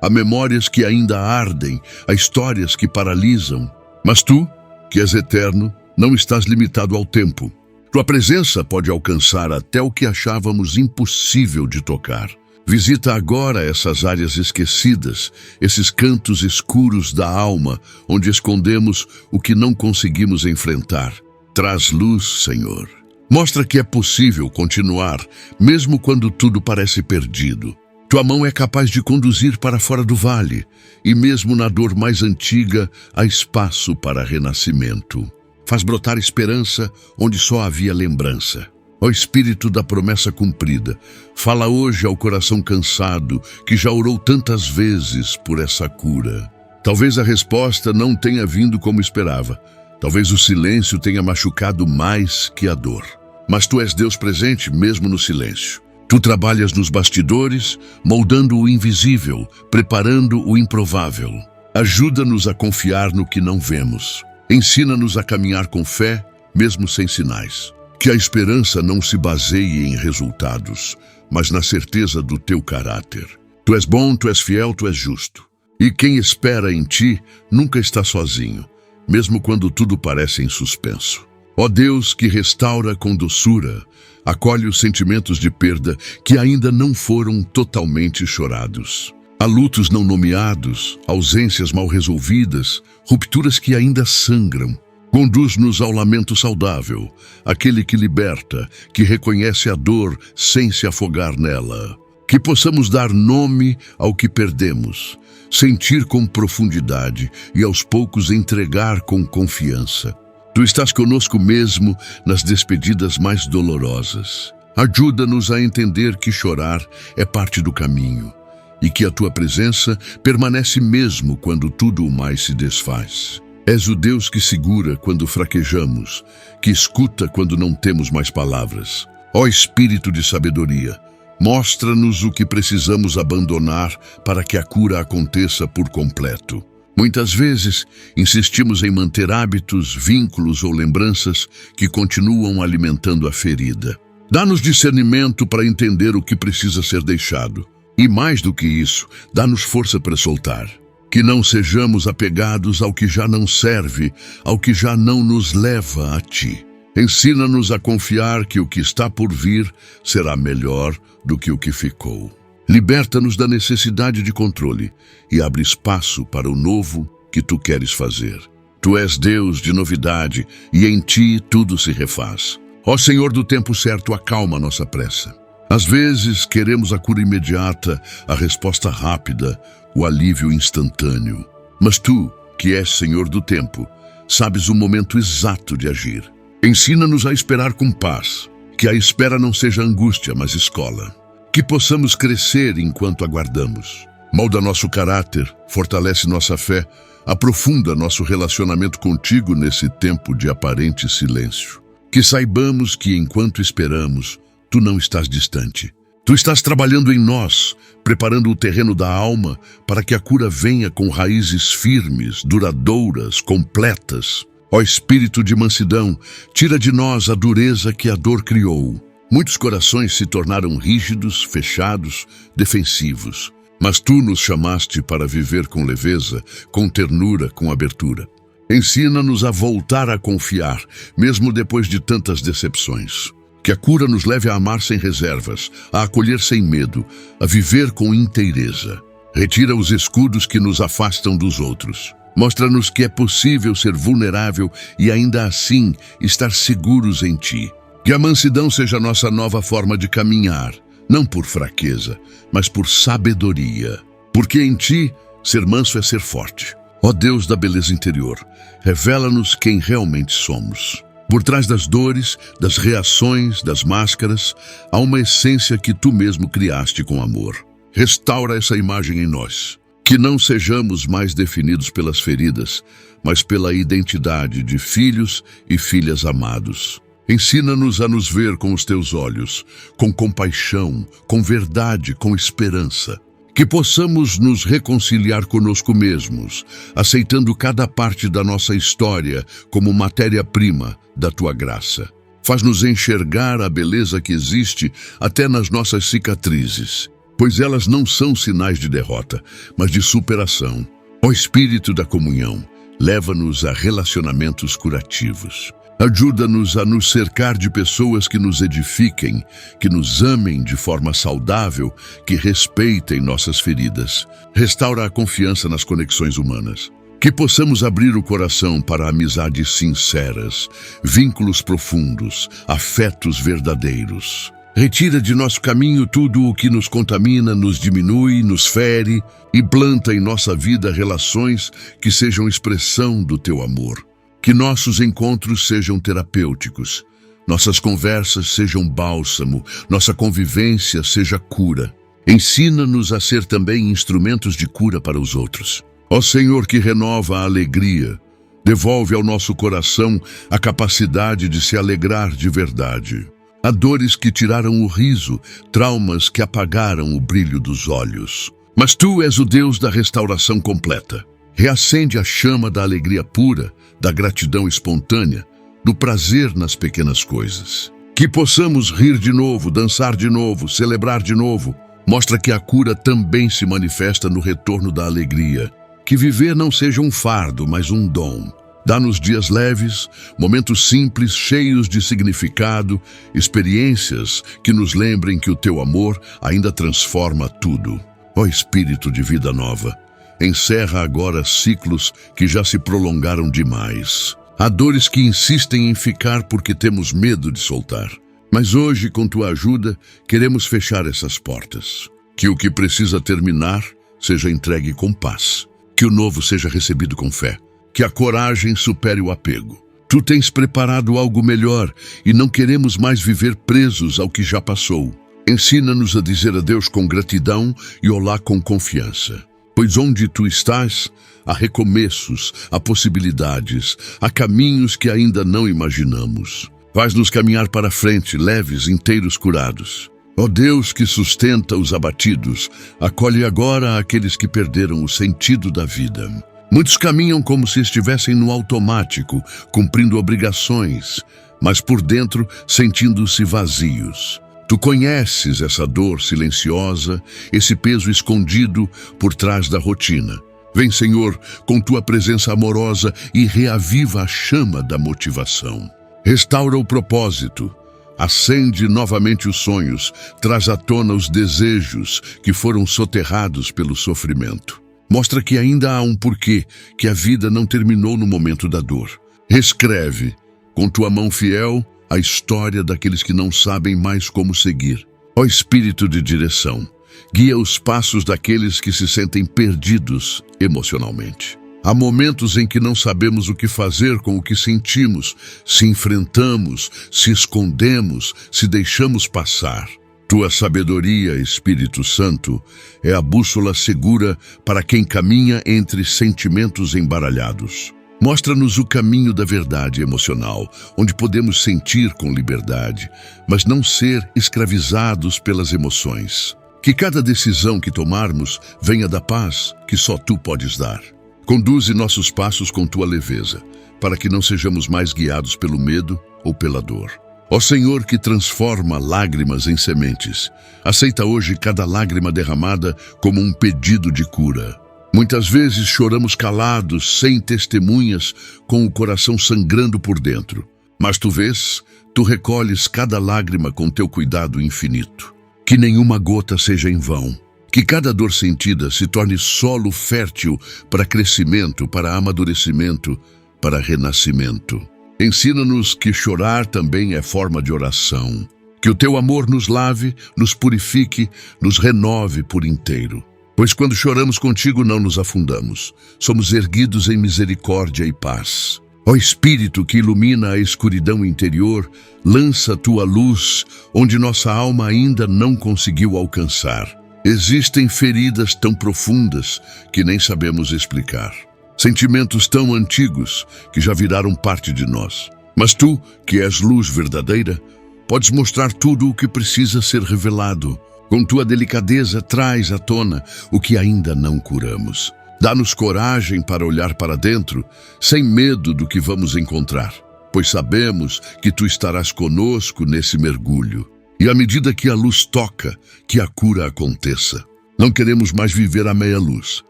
há memórias que ainda ardem, há histórias que paralisam. Mas Tu, que és eterno, não estás limitado ao tempo. Tua presença pode alcançar até o que achávamos impossível de tocar. Visita agora essas áreas esquecidas, esses cantos escuros da alma, onde escondemos o que não conseguimos enfrentar. Traz luz, Senhor. Mostra que é possível continuar, mesmo quando tudo parece perdido. Tua mão é capaz de conduzir para fora do vale, e mesmo na dor mais antiga, há espaço para renascimento. Faz brotar esperança onde só havia lembrança. Ó Espírito da promessa cumprida, fala hoje ao coração cansado que já orou tantas vezes por essa cura. Talvez a resposta não tenha vindo como esperava. Talvez o silêncio tenha machucado mais que a dor. Mas Tu és Deus presente mesmo no silêncio. Tu trabalhas nos bastidores, moldando o invisível, preparando o improvável. Ajuda-nos a confiar no que não vemos. Ensina-nos a caminhar com fé, mesmo sem sinais. Que a esperança não se baseie em resultados, mas na certeza do Teu caráter. Tu és bom, Tu és fiel, Tu és justo. E quem espera em Ti nunca está sozinho, mesmo quando tudo parece em suspenso. Ó Deus que restaura com doçura, acolhe os sentimentos de perda que ainda não foram totalmente chorados. Há lutos não nomeados, ausências mal resolvidas, rupturas que ainda sangram. Conduz-nos ao lamento saudável, aquele que liberta, que reconhece a dor sem se afogar nela. Que possamos dar nome ao que perdemos, sentir com profundidade e aos poucos entregar com confiança. Tu estás conosco mesmo nas despedidas mais dolorosas. Ajuda-nos a entender que chorar é parte do caminho e que a Tua presença permanece mesmo quando tudo o mais se desfaz. És o Deus que segura quando fraquejamos, que escuta quando não temos mais palavras. Ó Espírito de sabedoria, mostra-nos o que precisamos abandonar para que a cura aconteça por completo. Muitas vezes, insistimos em manter hábitos, vínculos ou lembranças que continuam alimentando a ferida. Dá-nos discernimento para entender o que precisa ser deixado. E mais do que isso, dá-nos força para soltar. Que não sejamos apegados ao que já não serve, ao que já não nos leva a Ti. Ensina-nos a confiar que o que está por vir será melhor do que o que ficou. Liberta-nos da necessidade de controle e abre espaço para o novo que Tu queres fazer. Tu és Deus de novidade e em Ti tudo se refaz. Ó Senhor do tempo certo, acalma nossa pressa. Às vezes queremos a cura imediata, a resposta rápida, o alívio instantâneo. Mas Tu, que és Senhor do tempo, sabes o momento exato de agir. Ensina-nos a esperar com paz, que a espera não seja angústia, mas escola. Que possamos crescer enquanto aguardamos. Molda nosso caráter, fortalece nossa fé, aprofunda nosso relacionamento contigo nesse tempo de aparente silêncio. Que saibamos que enquanto esperamos, Tu não estás distante. Tu estás trabalhando em nós, preparando o terreno da alma para que a cura venha com raízes firmes, duradouras, completas. Ó Espírito de mansidão, tira de nós a dureza que a dor criou. Muitos corações se tornaram rígidos, fechados, defensivos. Mas Tu nos chamaste para viver com leveza, com ternura, com abertura. Ensina-nos a voltar a confiar, mesmo depois de tantas decepções. Que a cura nos leve a amar sem reservas, a acolher sem medo, a viver com inteireza. Retira os escudos que nos afastam dos outros. Mostra-nos que é possível ser vulnerável e ainda assim estar seguros em Ti. Que a mansidão seja nossa nova forma de caminhar, não por fraqueza, mas por sabedoria. Porque em Ti, ser manso é ser forte. Ó Deus da beleza interior, revela-nos quem realmente somos. Por trás das dores, das reações, das máscaras, há uma essência que Tu mesmo criaste com amor. Restaura essa imagem em nós. Que não sejamos mais definidos pelas feridas, mas pela identidade de filhos e filhas amados. Ensina-nos a nos ver com os teus olhos, com compaixão, com verdade, com esperança. Que possamos nos reconciliar conosco mesmos, aceitando cada parte da nossa história como matéria-prima da tua graça. Faz-nos enxergar a beleza que existe até nas nossas cicatrizes, pois elas não são sinais de derrota, mas de superação. Ó Espírito da comunhão, leva-nos a relacionamentos curativos. Ajuda-nos a nos cercar de pessoas que nos edifiquem, que nos amem de forma saudável, que respeitem nossas feridas. Restaura a confiança nas conexões humanas. Que possamos abrir o coração para amizades sinceras, vínculos profundos, afetos verdadeiros. Retira de nosso caminho tudo o que nos contamina, nos diminui, nos fere e planta em nossa vida relações que sejam expressão do teu amor. Que nossos encontros sejam terapêuticos, nossas conversas sejam bálsamo, nossa convivência seja cura. Ensina-nos a ser também instrumentos de cura para os outros. Ó Senhor que renova a alegria, devolve ao nosso coração a capacidade de se alegrar de verdade. Há dores que tiraram o riso, traumas que apagaram o brilho dos olhos. Mas Tu és o Deus da restauração completa. Reacende a chama da alegria pura, da gratidão espontânea, do prazer nas pequenas coisas. Que possamos rir de novo, dançar de novo, celebrar de novo. Mostra que a cura também se manifesta no retorno da alegria. Que viver não seja um fardo, mas um dom. Dá-nos dias leves, momentos simples, cheios de significado, experiências que nos lembrem que o Teu amor ainda transforma tudo. Ó Espírito de vida nova, encerra agora ciclos que já se prolongaram demais. Há dores que insistem em ficar porque temos medo de soltar. Mas hoje, com Tua ajuda, queremos fechar essas portas. Que o que precisa terminar seja entregue com paz. Que o novo seja recebido com fé. Que a coragem supere o apego. Tu tens preparado algo melhor e não queremos mais viver presos ao que já passou. Ensina-nos a dizer adeus com gratidão e olá com confiança. Pois onde Tu estás, há recomeços, há possibilidades, há caminhos que ainda não imaginamos. Faz-nos caminhar para frente, leves, inteiros, curados. Ó Deus que sustenta os abatidos, acolhe agora aqueles que perderam o sentido da vida. Muitos caminham como se estivessem no automático, cumprindo obrigações, mas por dentro sentindo-se vazios. Tu conheces essa dor silenciosa, esse peso escondido por trás da rotina. Vem, Senhor, com Tua presença amorosa e reaviva a chama da motivação. Restaura o propósito, acende novamente os sonhos, traz à tona os desejos que foram soterrados pelo sofrimento. Mostra que ainda há um porquê, que a vida não terminou no momento da dor. Reescreve, com Tua mão fiel, a história daqueles que não sabem mais como seguir. Ó Espírito de direção, guia os passos daqueles que se sentem perdidos emocionalmente. Há momentos em que não sabemos o que fazer com o que sentimos, se enfrentamos, se escondemos, se deixamos passar. Tua sabedoria, Espírito Santo, é a bússola segura para quem caminha entre sentimentos embaralhados. Mostra-nos o caminho da verdade emocional, onde podemos sentir com liberdade, mas não ser escravizados pelas emoções. Que cada decisão que tomarmos venha da paz que só Tu podes dar. Conduze nossos passos com Tua leveza, para que não sejamos mais guiados pelo medo ou pela dor. Ó Senhor que transforma lágrimas em sementes, aceita hoje cada lágrima derramada como um pedido de cura. Muitas vezes choramos calados, sem testemunhas, com o coração sangrando por dentro. Mas Tu vês, Tu recolhes cada lágrima com Teu cuidado infinito. Que nenhuma gota seja em vão. Que cada dor sentida se torne solo fértil para crescimento, para amadurecimento, para renascimento. Ensina-nos que chorar também é forma de oração. Que o Teu amor nos lave, nos purifique, nos renove por inteiro. Pois quando choramos contigo não nos afundamos, somos erguidos em misericórdia e paz. Ó Espírito que ilumina a escuridão interior, lança Tua luz onde nossa alma ainda não conseguiu alcançar. Existem feridas tão profundas que nem sabemos explicar. Sentimentos tão antigos que já viraram parte de nós. Mas tu, que és luz verdadeira, podes mostrar tudo o que precisa ser revelado. Com tua delicadeza, traz à tona o que ainda não curamos. Dá-nos coragem para olhar para dentro, sem medo do que vamos encontrar, pois sabemos que tu estarás conosco nesse mergulho. E à medida que a luz toca, que a cura aconteça. Não queremos mais viver à meia-luz.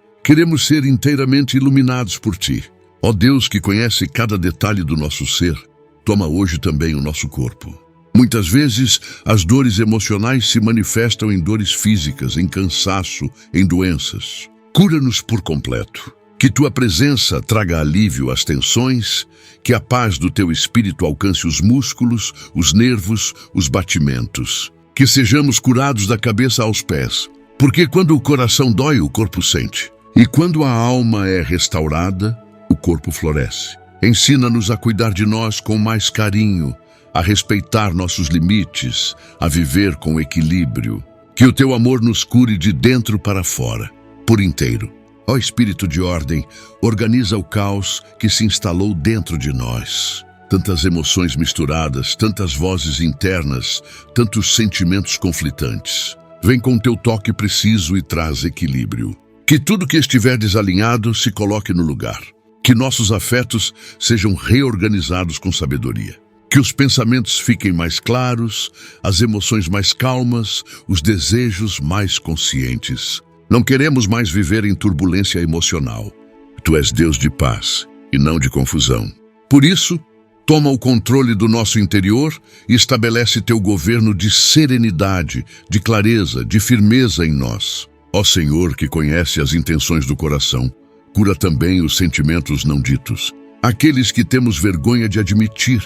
Queremos ser inteiramente iluminados por ti. Ó Deus, que conhece cada detalhe do nosso ser, toma hoje também o nosso corpo. Muitas vezes, as dores emocionais se manifestam em dores físicas, em cansaço, em doenças. Cura-nos por completo. Que tua presença traga alívio às tensões, que a paz do teu espírito alcance os músculos, os nervos, os batimentos. Que sejamos curados da cabeça aos pés, porque quando o coração dói, o corpo sente. E quando a alma é restaurada, o corpo floresce. Ensina-nos a cuidar de nós com mais carinho, a respeitar nossos limites, a viver com equilíbrio. Que o teu amor nos cure de dentro para fora, por inteiro. Ó Espírito de ordem, organiza o caos que se instalou dentro de nós. Tantas emoções misturadas, tantas vozes internas, tantos sentimentos conflitantes. Vem com teu toque preciso e traz equilíbrio. Que tudo que estiver desalinhado se coloque no lugar. Que nossos afetos sejam reorganizados com sabedoria. Que os pensamentos fiquem mais claros, as emoções mais calmas, os desejos mais conscientes. Não queremos mais viver em turbulência emocional. Tu és Deus de paz e não de confusão. Por isso, toma o controle do nosso interior e estabelece teu governo de serenidade, de clareza, de firmeza em nós. Ó Senhor, que conhece as intenções do coração, cura também os sentimentos não ditos, aqueles que temos vergonha de admitir,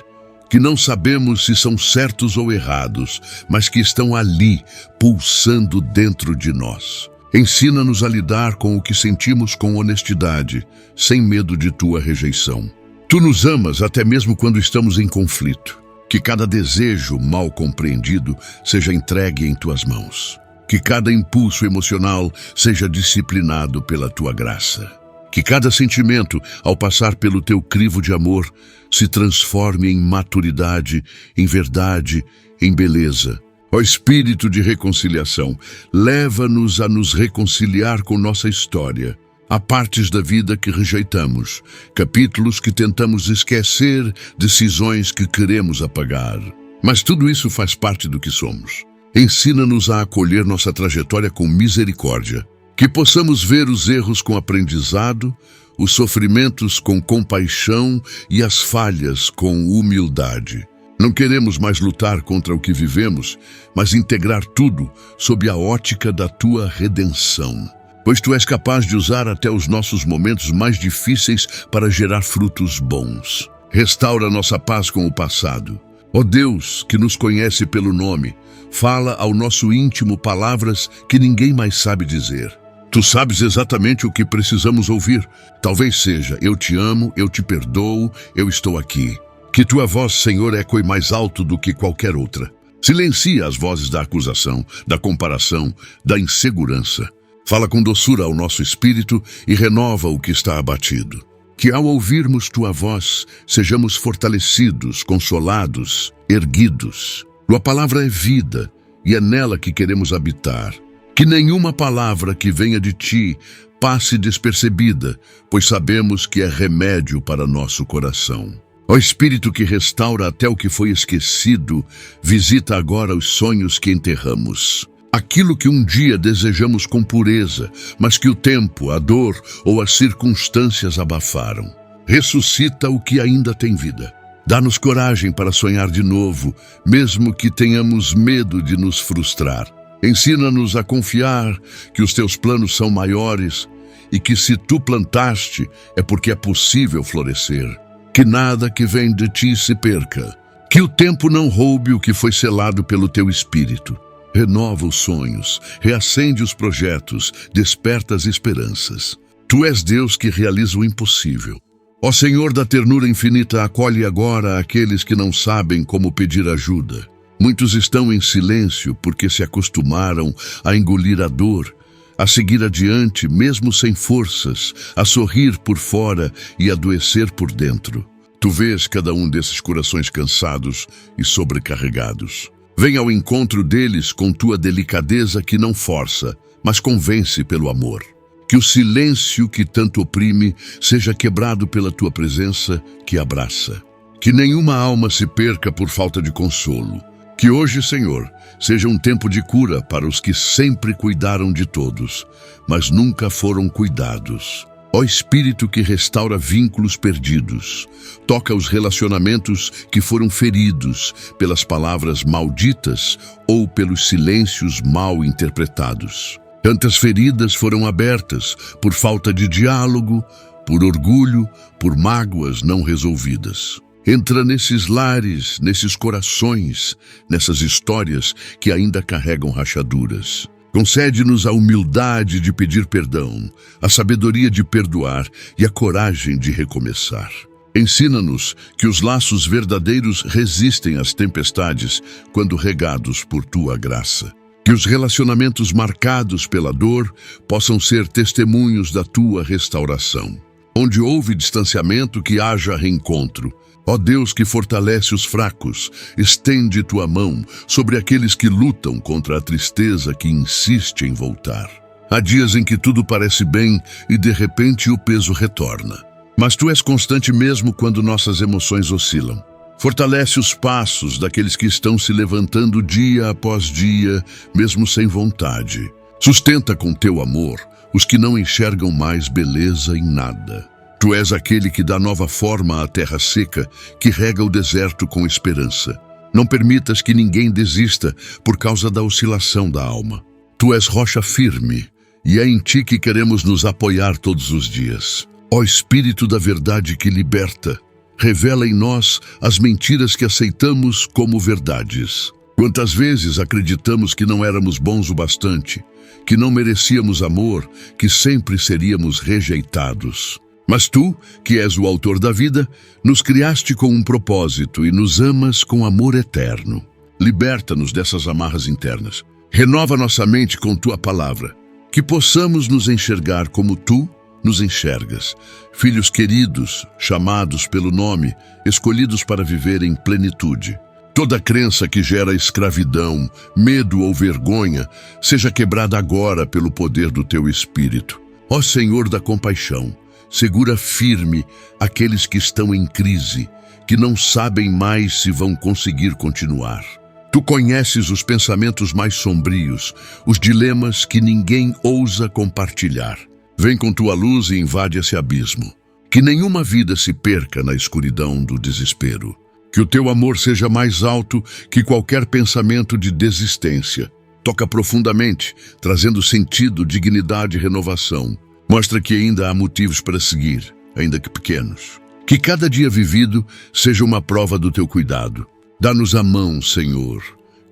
que não sabemos se são certos ou errados, mas que estão ali, pulsando dentro de nós. Ensina-nos a lidar com o que sentimos com honestidade, sem medo de tua rejeição. Tu nos amas até mesmo quando estamos em conflito. Que cada desejo mal compreendido seja entregue em tuas mãos. Que cada impulso emocional seja disciplinado pela tua graça. Que cada sentimento, ao passar pelo teu crivo de amor, se transforme em maturidade, em verdade, em beleza. Ó Espírito de reconciliação, leva-nos a nos reconciliar com nossa história. Há partes da vida que rejeitamos, capítulos que tentamos esquecer, decisões que queremos apagar. Mas tudo isso faz parte do que somos. Ensina-nos a acolher nossa trajetória com misericórdia. Que possamos ver os erros com aprendizado, os sofrimentos com compaixão e as falhas com humildade. Não queremos mais lutar contra o que vivemos, mas integrar tudo sob a ótica da tua redenção. Pois tu és capaz de usar até os nossos momentos mais difíceis para gerar frutos bons. Restaura nossa paz com o passado. Ó Deus, que nos conhece pelo nome, fala ao nosso íntimo palavras que ninguém mais sabe dizer. Tu sabes exatamente o que precisamos ouvir. Talvez seja, eu te amo, eu te perdoo, eu estou aqui. Que tua voz, Senhor, ecoe mais alto do que qualquer outra. Silencia as vozes da acusação, da comparação, da insegurança. Fala com doçura ao nosso espírito e renova o que está abatido. Que ao ouvirmos tua voz, sejamos fortalecidos, consolados, erguidos. Tua palavra é vida e é nela que queremos habitar. Que nenhuma palavra que venha de ti passe despercebida, pois sabemos que é remédio para nosso coração. Ó Espírito que restaura até o que foi esquecido, visita agora os sonhos que enterramos. Aquilo que um dia desejamos com pureza, mas que o tempo, a dor ou as circunstâncias abafaram. Ressuscita o que ainda tem vida. Dá-nos coragem para sonhar de novo, mesmo que tenhamos medo de nos frustrar. Ensina-nos a confiar que os teus planos são maiores e que se tu plantaste é porque é possível florescer. Que nada que vem de ti se perca. Que o tempo não roube o que foi selado pelo teu Espírito. Renova os sonhos, reacende os projetos, desperta as esperanças. Tu és Deus que realiza o impossível. Ó Senhor da ternura infinita, acolhe agora aqueles que não sabem como pedir ajuda. Muitos estão em silêncio porque se acostumaram a engolir a dor, a seguir adiante mesmo sem forças, a sorrir por fora e adoecer por dentro. Tu vês cada um desses corações cansados e sobrecarregados. Vem ao encontro deles com tua delicadeza que não força, mas convence pelo amor. Que o silêncio que tanto oprime seja quebrado pela tua presença que abraça. Que nenhuma alma se perca por falta de consolo. Que hoje, Senhor, seja um tempo de cura para os que sempre cuidaram de todos, mas nunca foram cuidados. Ó Espírito que restaura vínculos perdidos, toca os relacionamentos que foram feridos pelas palavras malditas ou pelos silêncios mal interpretados. Tantas feridas foram abertas por falta de diálogo, por orgulho, por mágoas não resolvidas. Entra nesses lares, nesses corações, nessas histórias que ainda carregam rachaduras. Concede-nos a humildade de pedir perdão, a sabedoria de perdoar e a coragem de recomeçar. Ensina-nos que os laços verdadeiros resistem às tempestades quando regados por tua graça. Que os relacionamentos marcados pela dor possam ser testemunhos da tua restauração. Onde houve distanciamento, que haja reencontro. Ó Deus que fortalece os fracos, estende tua mão sobre aqueles que lutam contra a tristeza que insiste em voltar. Há dias em que tudo parece bem e de repente o peso retorna. Mas tu és constante mesmo quando nossas emoções oscilam. Fortalece os passos daqueles que estão se levantando dia após dia, mesmo sem vontade. Sustenta com teu amor os que não enxergam mais beleza em nada. Tu és aquele que dá nova forma à terra seca, que rega o deserto com esperança. Não permitas que ninguém desista por causa da oscilação da alma. Tu és rocha firme, e é em ti que queremos nos apoiar todos os dias. Ó Espírito da verdade que liberta, revela em nós as mentiras que aceitamos como verdades. Quantas vezes acreditamos que não éramos bons o bastante, que não merecíamos amor, que sempre seríamos rejeitados. Mas tu, que és o autor da vida, nos criaste com um propósito e nos amas com amor eterno. Liberta-nos dessas amarras internas. Renova nossa mente com tua palavra, que possamos nos enxergar como tu nos enxergas. Filhos queridos, chamados pelo nome, escolhidos para viver em plenitude. Toda crença que gera escravidão, medo ou vergonha, seja quebrada agora pelo poder do teu Espírito. Ó Senhor da compaixão, segura firme aqueles que estão em crise, que não sabem mais se vão conseguir continuar. Tu conheces os pensamentos mais sombrios, os dilemas que ninguém ousa compartilhar. Vem com tua luz e invade esse abismo. Que nenhuma vida se perca na escuridão do desespero. Que o teu amor seja mais alto que qualquer pensamento de desistência. Toca profundamente, trazendo sentido, dignidade e renovação. Mostra que ainda há motivos para seguir, ainda que pequenos. Que cada dia vivido seja uma prova do teu cuidado. Dá-nos a mão, Senhor,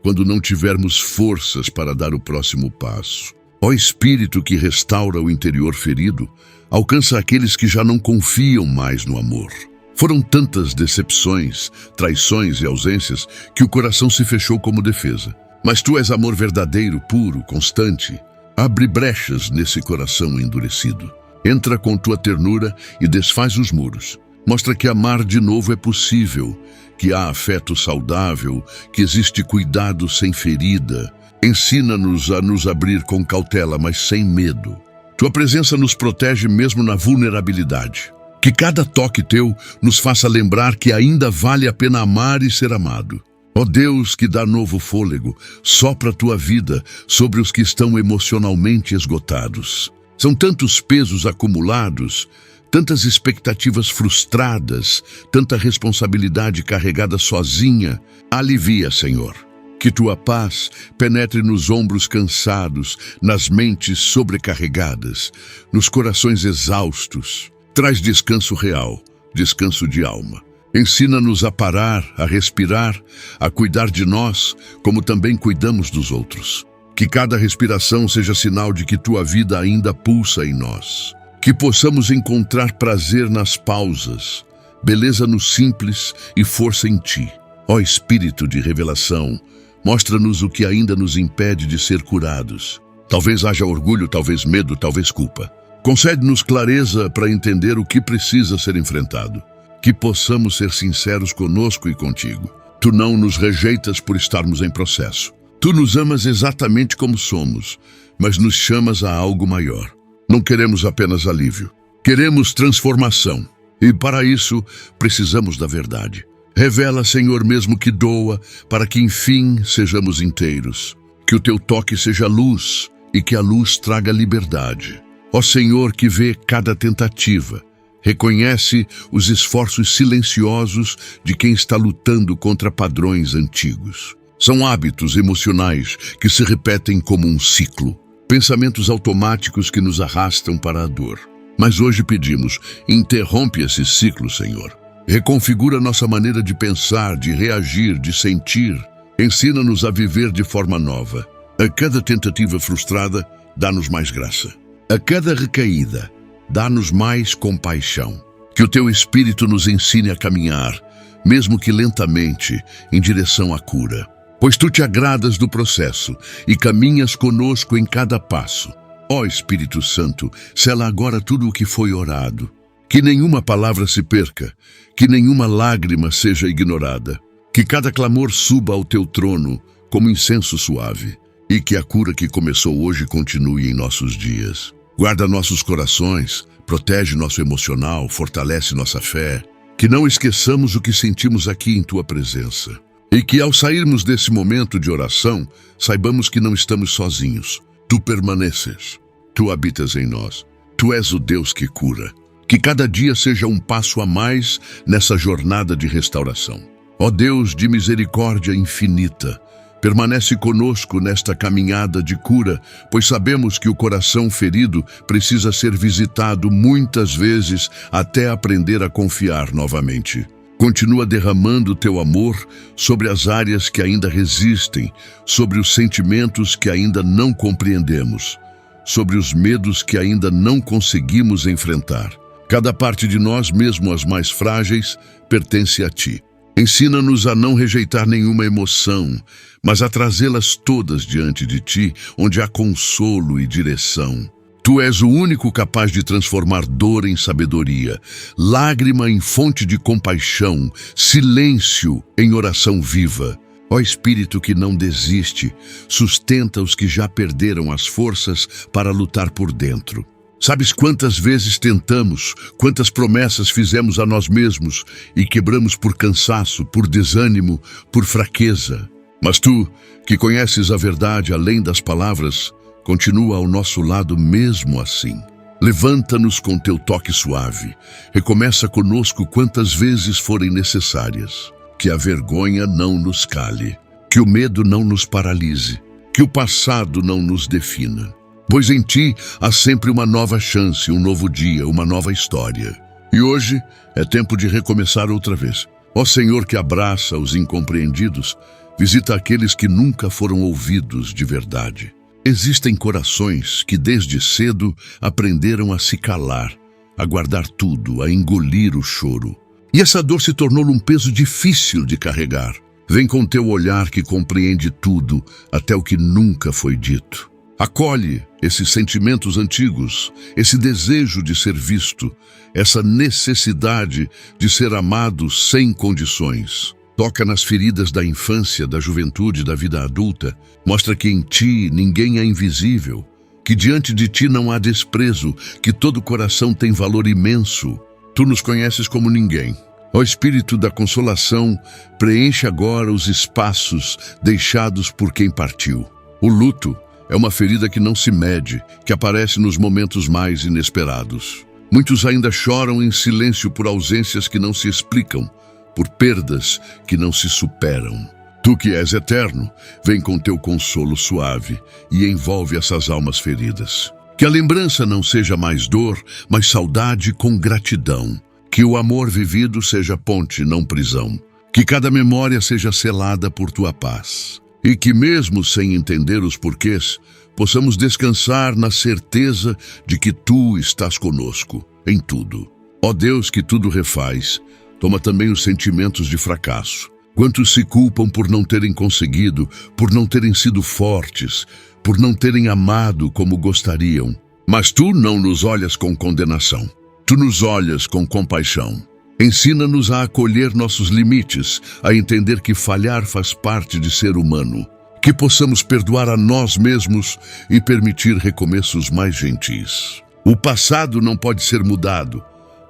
quando não tivermos forças para dar o próximo passo. Ó Espírito que restaura o interior ferido, alcança aqueles que já não confiam mais no amor. Foram tantas decepções, traições e ausências que o coração se fechou como defesa. Mas tu és amor verdadeiro, puro, constante. Abre brechas nesse coração endurecido. Entra com tua ternura e desfaz os muros. Mostra que amar de novo é possível, que há afeto saudável, que existe cuidado sem ferida. Ensina-nos a nos abrir com cautela, mas sem medo. Tua presença nos protege mesmo na vulnerabilidade. Que cada toque teu nos faça lembrar que ainda vale a pena amar e ser amado. Ó Deus que dá novo fôlego, sopra a tua vida sobre os que estão emocionalmente esgotados. São tantos pesos acumulados, tantas expectativas frustradas, tanta responsabilidade carregada sozinha. Alivia, Senhor. Que tua paz penetre nos ombros cansados, nas mentes sobrecarregadas, nos corações exaustos. Traz descanso real, descanso de alma. Ensina-nos a parar, a respirar, a cuidar de nós, como também cuidamos dos outros. Que cada respiração seja sinal de que tua vida ainda pulsa em nós. Que possamos encontrar prazer nas pausas, beleza no simples e força em ti. Ó Espírito de revelação, mostra-nos o que ainda nos impede de ser curados. Talvez haja orgulho, talvez medo, talvez culpa. Concede-nos clareza para entender o que precisa ser enfrentado. que possamos ser sinceros conosco e contigo. Tu não nos rejeitas por estarmos em processo. Tu nos amas exatamente como somos, mas nos chamas a algo maior. Não queremos apenas alívio. Queremos transformação. E para isso, precisamos da verdade. Revela, Senhor, mesmo que doa, para que enfim sejamos inteiros. Que o teu toque seja luz e que a luz traga liberdade. Ó Senhor, que vê cada tentativa, reconhece os esforços silenciosos de quem está lutando contra padrões antigos. São hábitos emocionais que se repetem como um ciclo, pensamentos automáticos que nos arrastam para a dor. Mas hoje pedimos, interrompe esse ciclo, Senhor. Reconfigura nossa maneira de pensar, de reagir, de sentir. Ensina-nos a viver de forma nova. A cada tentativa frustrada, dá-nos mais graça. A cada recaída, dá-nos mais compaixão. Que o teu Espírito nos ensine a caminhar, mesmo que lentamente, em direção à cura. Pois tu te agradas do processo e caminhas conosco em cada passo. Ó Espírito Santo, sela agora tudo o que foi orado. Que nenhuma palavra se perca, que nenhuma lágrima seja ignorada. Que cada clamor suba ao teu trono como incenso suave. E que a cura que começou hoje continue em nossos dias. Guarda nossos corações, protege nosso emocional, fortalece nossa fé. Que não esqueçamos o que sentimos aqui em tua presença. E que ao sairmos desse momento de oração, saibamos que não estamos sozinhos. Tu permaneces, tu habitas em nós. Tu és o Deus que cura. Que cada dia seja um passo a mais nessa jornada de restauração. Ó Deus de misericórdia infinita, permanece conosco nesta caminhada de cura, pois sabemos que o coração ferido precisa ser visitado muitas vezes até aprender a confiar novamente. Continua derramando teu amor sobre as áreas que ainda resistem, sobre os sentimentos que ainda não compreendemos, sobre os medos que ainda não conseguimos enfrentar. Cada parte de nós, mesmo as mais frágeis, pertence a ti. Ensina-nos a não rejeitar nenhuma emoção, mas a trazê-las todas diante de ti, onde há consolo e direção. Tu és o único capaz de transformar dor em sabedoria, lágrima em fonte de compaixão, silêncio em oração viva. Ó Espírito que não desiste, sustenta os que já perderam as forças para lutar por dentro. Sabes quantas vezes tentamos, quantas promessas fizemos a nós mesmos e quebramos por cansaço, por desânimo, por fraqueza. Mas tu, que conheces a verdade além das palavras, continua ao nosso lado mesmo assim. Levanta-nos com teu toque suave. Recomeça conosco quantas vezes forem necessárias. Que a vergonha não nos cale. Que o medo não nos paralise. Que o passado não nos defina. Pois em ti há sempre uma nova chance, um novo dia, uma nova história. E hoje é tempo de recomeçar outra vez. Ó Senhor que abraça os incompreendidos, visita aqueles que nunca foram ouvidos de verdade. Existem corações que desde cedo aprenderam a se calar, a guardar tudo, a engolir o choro. E essa dor se tornou um peso difícil de carregar. Vem com teu olhar que compreende tudo, até o que nunca foi dito. Acolhe esses sentimentos antigos, esse desejo de ser visto, essa necessidade de ser amado sem condições. Toca nas feridas da infância, da juventude, da vida adulta. Mostra que em ti ninguém é invisível, que diante de ti não há desprezo, que todo coração tem valor imenso. Tu nos conheces como ninguém. Ó Espírito da consolação, preenche agora os espaços deixados por quem partiu. O luto é uma ferida que não se mede, que aparece nos momentos mais inesperados. Muitos ainda choram em silêncio por ausências que não se explicam, por perdas que não se superam. Tu que és eterno, vem com teu consolo suave e envolve essas almas feridas. Que a lembrança não seja mais dor, mas saudade com gratidão. Que o amor vivido seja ponte, não prisão. Que cada memória seja selada por tua paz. E que mesmo sem entender os porquês, possamos descansar na certeza de que tu estás conosco, em tudo. Ó Deus que tudo refaz, toma também os sentimentos de fracasso. Quantos se culpam por não terem conseguido, por não terem sido fortes, por não terem amado como gostariam. Mas tu não nos olhas com condenação. Tu nos olhas com compaixão. Ensina-nos a acolher nossos limites, a entender que falhar faz parte de ser humano, que possamos perdoar a nós mesmos e permitir recomeços mais gentis. O passado não pode ser mudado,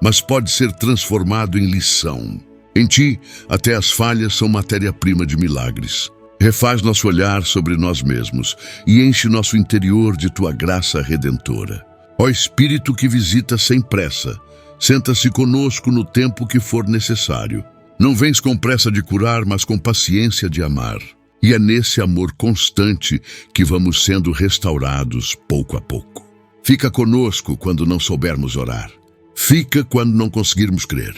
mas pode ser transformado em lição. Em Ti, até as falhas são matéria-prima de milagres. Refaz nosso olhar sobre nós mesmos e enche nosso interior de Tua graça redentora. Ó Espírito que visita sem pressa, senta-se conosco no tempo que for necessário. Não vens com pressa de curar, mas com paciência de amar. E é nesse amor constante que vamos sendo restaurados pouco a pouco. Fica conosco quando não soubermos orar. Fica quando não conseguirmos crer.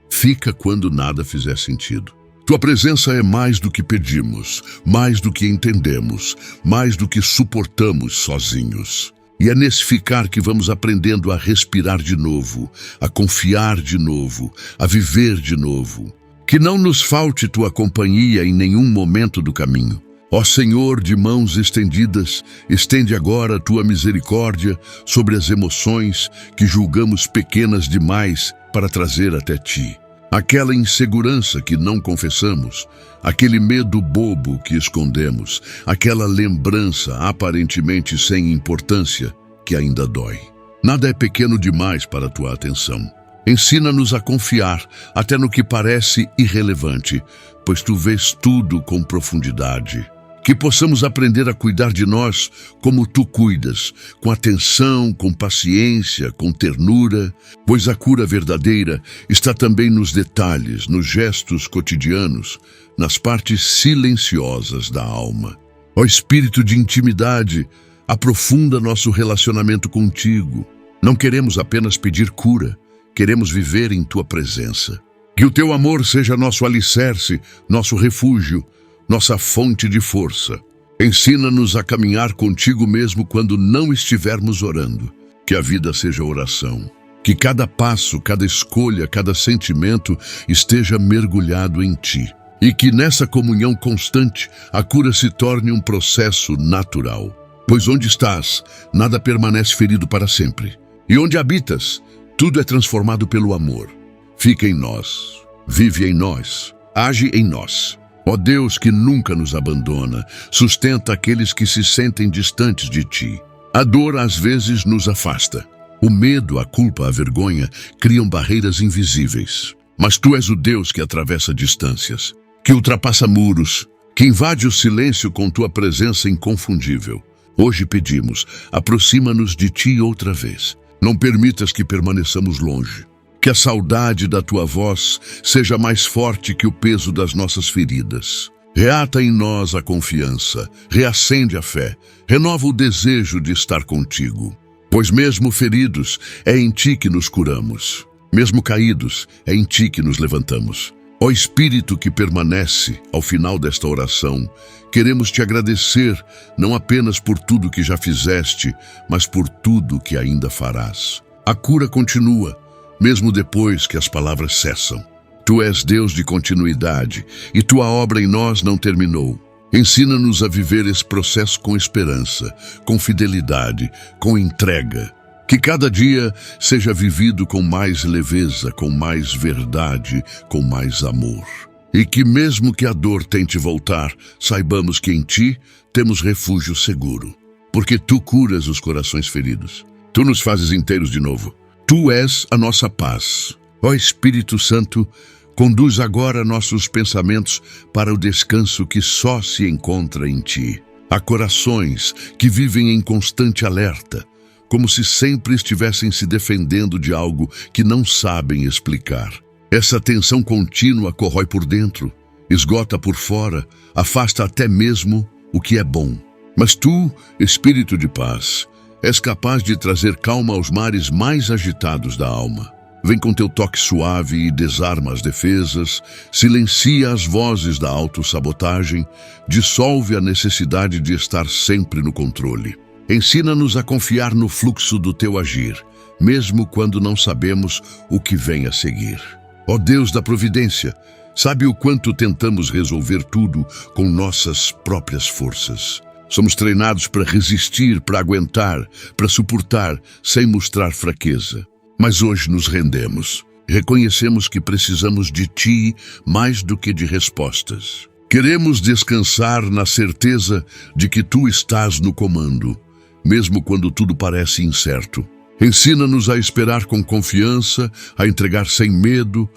Fica quando nada fizer sentido. Tua presença é mais do que pedimos, mais do que entendemos, mais do que suportamos sozinhos. E é nesse ficar que vamos aprendendo a respirar de novo, a confiar de novo, a viver de novo. Que não nos falte Tua companhia em nenhum momento do caminho. Ó Senhor de mãos estendidas, estende agora Tua misericórdia sobre as emoções que julgamos pequenas demais para trazer até Ti. Aquela insegurança que não confessamos, aquele medo bobo que escondemos, aquela lembrança aparentemente sem importância que ainda dói. Nada é pequeno demais para Tua atenção. Ensina-nos a confiar até no que parece irrelevante, pois Tu vês tudo com profundidade. Que possamos aprender a cuidar de nós como Tu cuidas, com atenção, com paciência, com ternura, pois a cura verdadeira está também nos detalhes, nos gestos cotidianos, nas partes silenciosas da alma. Ó Espírito de intimidade, aprofunda nosso relacionamento contigo. Não queremos apenas pedir cura, queremos viver em Tua presença. Que o Teu amor seja nosso alicerce, nosso refúgio, nossa fonte de força. Ensina-nos a caminhar contigo mesmo quando não estivermos orando. Que a vida seja oração. Que cada passo, cada escolha, cada sentimento esteja mergulhado em Ti. E que nessa comunhão constante a cura se torne um processo natural. Pois onde estás, nada permanece ferido para sempre. E onde habitas, tudo é transformado pelo amor. Fica em nós, vive em nós, age em nós. Ó Deus que nunca nos abandona, sustenta aqueles que se sentem distantes de Ti. A dor às vezes nos afasta. O medo, a culpa, a vergonha criam barreiras invisíveis. Mas Tu és o Deus que atravessa distâncias, que ultrapassa muros, que invade o silêncio com Tua presença inconfundível. Hoje pedimos, aproxima-nos de Ti outra vez. Não permitas que permaneçamos longe. Que a saudade da Tua voz seja mais forte que o peso das nossas feridas. Reata em nós a confiança, reacende a fé, renova o desejo de estar contigo. Pois mesmo feridos, é em Ti que nos curamos. Mesmo caídos, é em Ti que nos levantamos. Ó Espírito que permanece ao final desta oração, queremos Te agradecer não apenas por tudo que já fizeste, mas por tudo que ainda farás. A cura continua, mesmo depois que as palavras cessam. Tu és Deus de continuidade e Tua obra em nós não terminou. Ensina-nos a viver esse processo com esperança, com fidelidade, com entrega. Que cada dia seja vivido com mais leveza, com mais verdade, com mais amor. E que mesmo que a dor tente voltar, saibamos que em Ti temos refúgio seguro. Porque Tu curas os corações feridos. Tu nos fazes inteiros de novo. Tu és a nossa paz. Ó Espírito Santo, conduz agora nossos pensamentos para o descanso que só se encontra em Ti. Há corações que vivem em constante alerta, como se sempre estivessem se defendendo de algo que não sabem explicar. Essa tensão contínua corrói por dentro, esgota por fora, afasta até mesmo o que é bom. Mas Tu, Espírito de paz, és capaz de trazer calma aos mares mais agitados da alma. Vem com Teu toque suave e desarma as defesas, silencia as vozes da autossabotagem, dissolve a necessidade de estar sempre no controle. Ensina-nos a confiar no fluxo do Teu agir, mesmo quando não sabemos o que vem a seguir. Ó Deus da providência, sabe o quanto tentamos resolver tudo com nossas próprias forças. Somos treinados para resistir, para aguentar, para suportar, sem mostrar fraqueza. Mas hoje nos rendemos. Reconhecemos que precisamos de Ti mais do que de respostas. Queremos descansar na certeza de que Tu estás no comando, mesmo quando tudo parece incerto. Ensina-nos a esperar com confiança, a entregar sem medo,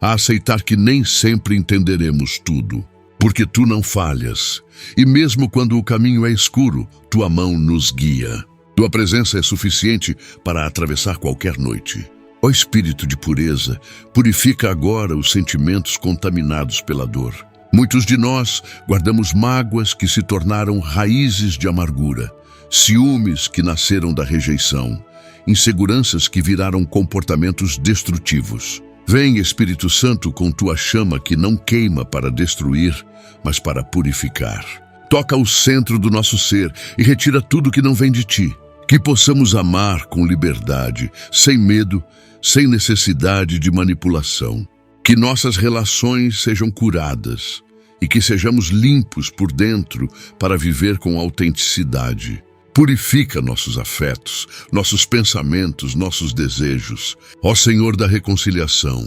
a aceitar que nem sempre entenderemos tudo. Porque Tu não falhas, e mesmo quando o caminho é escuro, Tua mão nos guia. Tua presença é suficiente para atravessar qualquer noite. Ó Espírito de pureza, purifica agora os sentimentos contaminados pela dor. Muitos de nós guardamos mágoas que se tornaram raízes de amargura, ciúmes que nasceram da rejeição, inseguranças que viraram comportamentos destrutivos. Vem, Espírito Santo, com Tua chama que não queima para destruir, mas para purificar. Toca o centro do nosso ser e retira tudo que não vem de Ti. Que possamos amar com liberdade, sem medo, sem necessidade de manipulação. Que nossas relações sejam curadas e que sejamos limpos por dentro para viver com autenticidade. Purifica nossos afetos, nossos pensamentos, nossos desejos. Ó Senhor da reconciliação,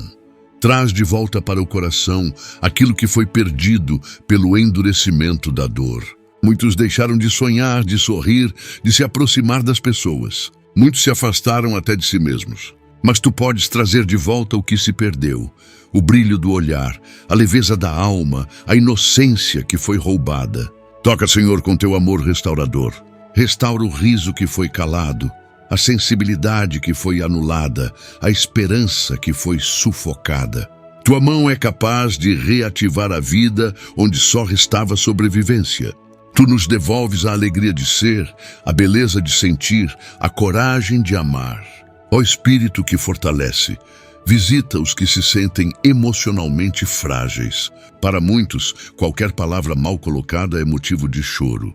traz de volta para o coração aquilo que foi perdido pelo endurecimento da dor. Muitos deixaram de sonhar, de sorrir, de se aproximar das pessoas. Muitos se afastaram até de si mesmos. Mas Tu podes trazer de volta o que se perdeu, o brilho do olhar, a leveza da alma, a inocência que foi roubada. Toca, Senhor, com Teu amor restaurador. Restaura o riso que foi calado, a sensibilidade que foi anulada, a esperança que foi sufocada. Tua mão é capaz de reativar a vida onde só restava sobrevivência. Tu nos devolves a alegria de ser, a beleza de sentir, a coragem de amar. Ó Espírito que fortalece, visita os que se sentem emocionalmente frágeis. Para muitos, qualquer palavra mal colocada é motivo de choro.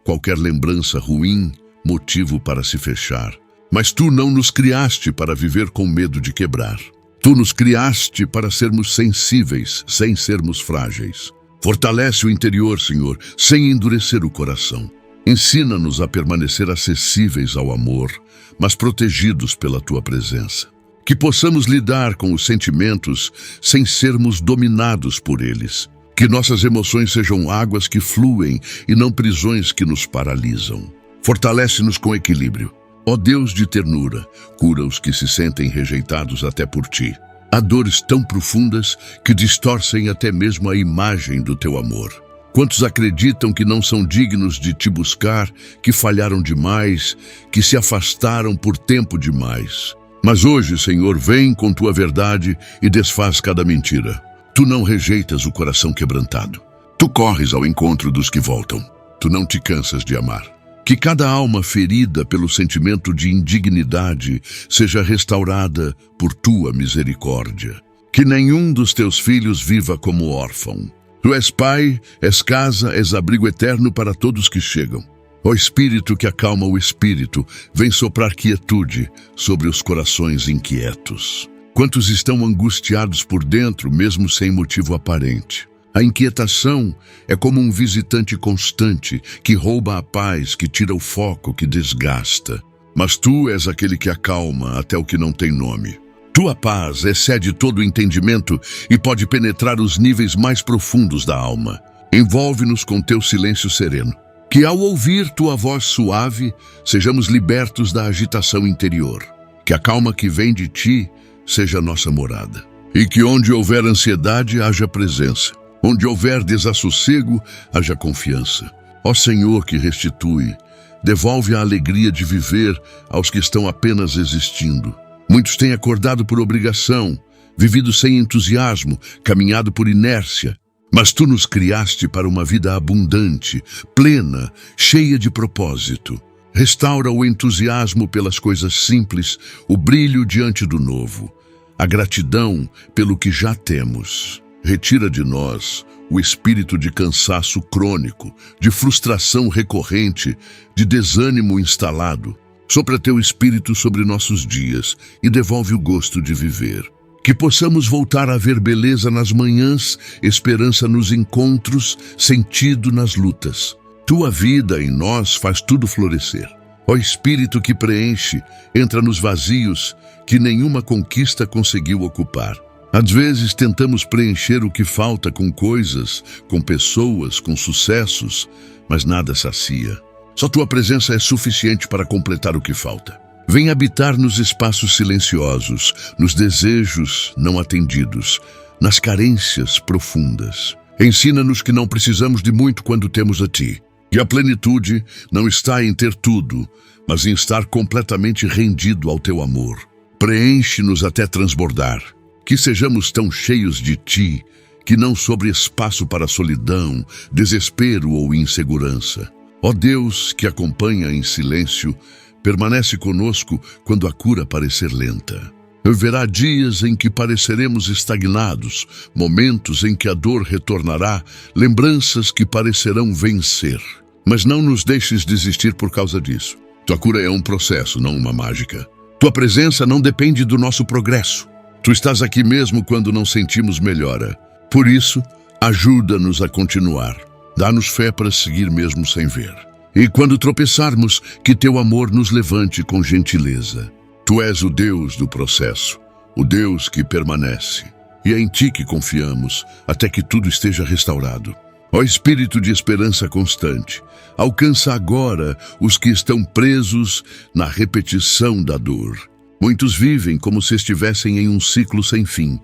Qualquer lembrança ruim, motivo para se fechar. Mas Tu não nos criaste para viver com medo de quebrar. Tu nos criaste para sermos sensíveis, sem sermos frágeis. Fortalece o interior, Senhor, sem endurecer o coração. Ensina-nos a permanecer acessíveis ao amor, mas protegidos pela Tua presença. Que possamos lidar com os sentimentos sem sermos dominados por eles. Que nossas emoções sejam águas que fluem e não prisões que nos paralisam. Fortalece-nos com equilíbrio. Ó Deus de ternura, cura os que se sentem rejeitados até por Ti. Há dores tão profundas que distorcem até mesmo a imagem do Teu amor. Quantos acreditam que não são dignos de Te buscar, que falharam demais, que se afastaram por tempo demais. Mas hoje, Senhor, vem com Tua verdade e desfaz cada mentira. Tu não rejeitas o coração quebrantado. Tu corres ao encontro dos que voltam. Tu não te cansas de amar. Que cada alma ferida pelo sentimento de indignidade seja restaurada por Tua misericórdia. Que nenhum dos Teus filhos viva como órfão. Tu és pai, és casa, és abrigo eterno para todos que chegam. Ó Espírito que acalma o espírito, vem soprar quietude sobre os corações inquietos. Quantos estão angustiados por dentro, mesmo sem motivo aparente? A inquietação é como um visitante constante que rouba a paz, que tira o foco, que desgasta. Mas Tu és aquele que acalma até o que não tem nome. Tua paz excede todo o entendimento e pode penetrar os níveis mais profundos da alma. Envolve-nos com Teu silêncio sereno. Que ao ouvir Tua voz suave, sejamos libertos da agitação interior. Que a calma que vem de Ti seja nossa morada. E que onde houver ansiedade, haja presença. Onde houver desassossego, haja confiança. Ó Senhor que restitui, devolve a alegria de viver aos que estão apenas existindo. Muitos têm acordado por obrigação, vivido sem entusiasmo, caminhado por inércia. Mas Tu nos criaste para uma vida abundante, plena, cheia de propósito. Restaura o entusiasmo pelas coisas simples, o brilho diante do novo, a gratidão pelo que já temos. Retira de nós o espírito de cansaço crônico, de frustração recorrente, de desânimo instalado. Sopra Teu Espírito sobre nossos dias e devolve o gosto de viver. Que possamos voltar a ver beleza nas manhãs, esperança nos encontros, sentido nas lutas. Tua vida em nós faz tudo florescer. Ó Espírito que preenche, entra nos vazios que nenhuma conquista conseguiu ocupar. Às vezes tentamos preencher o que falta com coisas, com pessoas, com sucessos, mas nada sacia. Só tua presença é suficiente para completar o que falta. Vem habitar nos espaços silenciosos, nos desejos não atendidos, nas carências profundas. Ensina-nos que não precisamos de muito quando temos a Ti. Que a plenitude não está em ter tudo, mas em estar completamente rendido ao Teu amor. Preenche-nos até transbordar. Que sejamos tão cheios de Ti, que não sobre espaço para solidão, desespero ou insegurança. Ó Deus que acompanha em silêncio, permanece conosco quando a cura parecer lenta. Haverá dias em que pareceremos estagnados, momentos em que a dor retornará, lembranças que parecerão vencer. Mas não nos deixes desistir por causa disso. Tua cura é um processo, não uma mágica. Tua presença não depende do nosso progresso. Tu estás aqui mesmo quando não sentimos melhora. Por isso, ajuda-nos a continuar. Dá-nos fé para seguir mesmo sem ver. E quando tropeçarmos, que teu amor nos levante com gentileza. Tu és o Deus do processo, o Deus que permanece. E é em Ti que confiamos, até que tudo esteja restaurado. Ó Espírito de esperança constante, alcança agora os que estão presos na repetição da dor. Muitos vivem como se estivessem em um ciclo sem fim,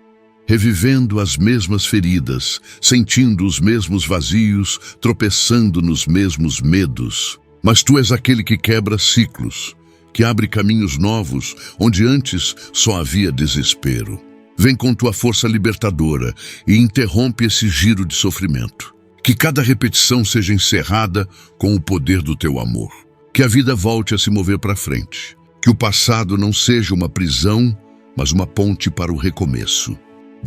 revivendo as mesmas feridas, sentindo os mesmos vazios, tropeçando nos mesmos medos. Mas Tu és aquele que quebra ciclos, que abre caminhos novos, onde antes só havia desespero. Vem com Tua força libertadora e interrompe esse giro de sofrimento. Que cada repetição seja encerrada com o poder do Teu amor. Que a vida volte a se mover para frente. Que o passado não seja uma prisão, mas uma ponte para o recomeço.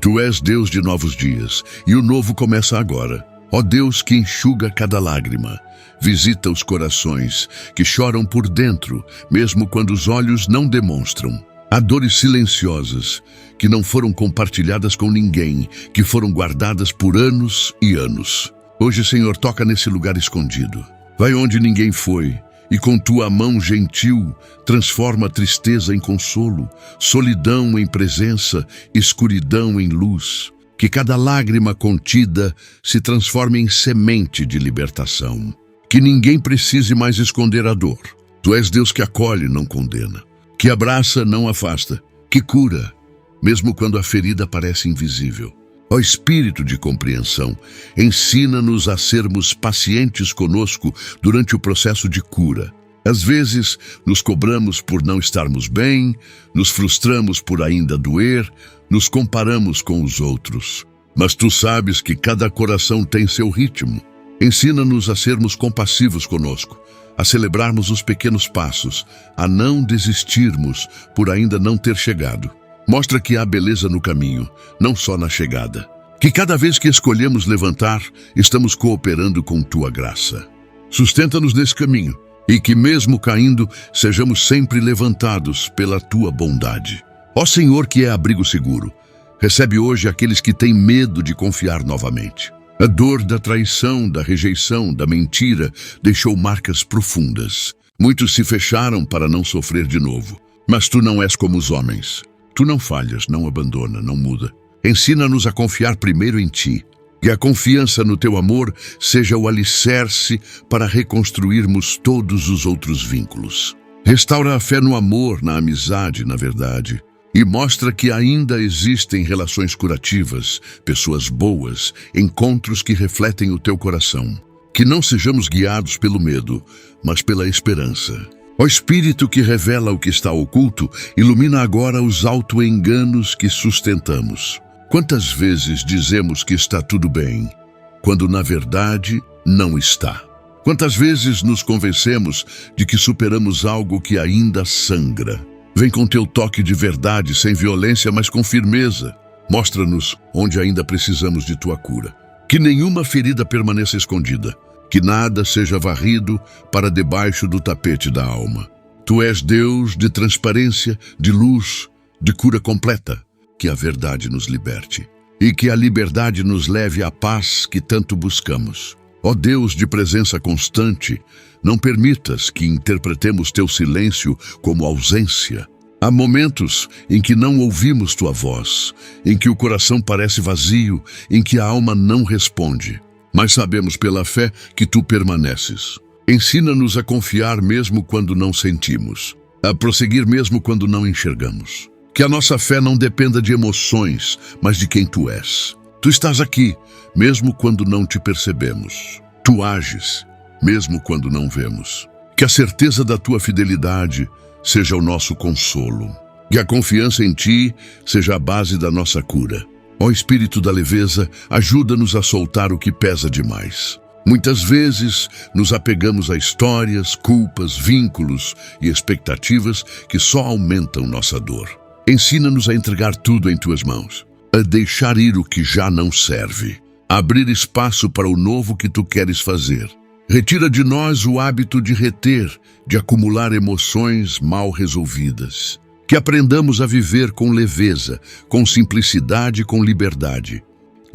Tu és Deus de novos dias, e o novo começa agora. Ó Deus que enxuga cada lágrima, visita os corações que choram por dentro, mesmo quando os olhos não demonstram. Há dores silenciosas que não foram compartilhadas com ninguém, que foram guardadas por anos e anos. Hoje, Senhor, toca nesse lugar escondido. Vai onde ninguém foi, e com Tua mão gentil, transforma a tristeza em consolo, solidão em presença, escuridão em luz. Que cada lágrima contida se transforme em semente de libertação. Que ninguém precise mais esconder a dor. Tu és Deus que acolhe, não condena. Que abraça, não afasta. Que cura, mesmo quando a ferida parece invisível. Ó Espírito de compreensão, ensina-nos a sermos pacientes conosco durante o processo de cura. Às vezes, nos cobramos por não estarmos bem, nos frustramos por ainda doer, nos comparamos com os outros. Mas Tu sabes que cada coração tem seu ritmo. Ensina-nos a sermos compassivos conosco, a celebrarmos os pequenos passos, a não desistirmos por ainda não ter chegado. Mostra que há beleza no caminho, não só na chegada. Que cada vez que escolhemos levantar, estamos cooperando com Tua graça. Sustenta-nos nesse caminho, e que mesmo caindo, sejamos sempre levantados pela Tua bondade. Ó Senhor que é abrigo seguro, recebe hoje aqueles que têm medo de confiar novamente. A dor da traição, da rejeição, da mentira deixou marcas profundas. Muitos se fecharam para não sofrer de novo. Mas Tu não és como os homens. Tu não falhas, não abandona, não muda. Ensina-nos a confiar primeiro em Ti. Que a confiança no Teu amor seja o alicerce para reconstruirmos todos os outros vínculos. Restaura a fé no amor, na amizade, na verdade. E mostra que ainda existem relações curativas, pessoas boas, encontros que refletem o Teu coração. Que não sejamos guiados pelo medo, mas pela esperança. Ó Espírito que revela o que está oculto, ilumina agora os auto-enganos que sustentamos. Quantas vezes dizemos que está tudo bem, quando na verdade não está? Quantas vezes nos convencemos de que superamos algo que ainda sangra? Vem com Teu toque de verdade, sem violência, mas com firmeza. Mostra-nos onde ainda precisamos de Tua cura. Que nenhuma ferida permaneça escondida. Que nada seja varrido para debaixo do tapete da alma. Tu és Deus de transparência, de luz, de cura completa. Que a verdade nos liberte. E que a liberdade nos leve à paz que tanto buscamos. Ó Deus de presença constante, não permitas que interpretemos teu silêncio como ausência. Há momentos em que não ouvimos tua voz, em que o coração parece vazio, em que a alma não responde. Mas sabemos pela fé que tu permaneces. Ensina-nos a confiar mesmo quando não sentimos, a prosseguir mesmo quando não enxergamos. Que a nossa fé não dependa de emoções, mas de quem tu és. Tu estás aqui, mesmo quando não te percebemos. Tu ages, mesmo quando não vemos. Que a certeza da tua fidelidade seja o nosso consolo. Que a confiança em ti seja a base da nossa cura. Ó Espírito da leveza, ajuda-nos a soltar o que pesa demais. Muitas vezes nos apegamos a histórias, culpas, vínculos e expectativas que só aumentam nossa dor. Ensina-nos a entregar tudo em tuas mãos, a deixar ir o que já não serve, a abrir espaço para o novo que tu queres fazer. Retira de nós o hábito de reter, de acumular emoções mal resolvidas. Que aprendamos a viver com leveza, com simplicidade e com liberdade.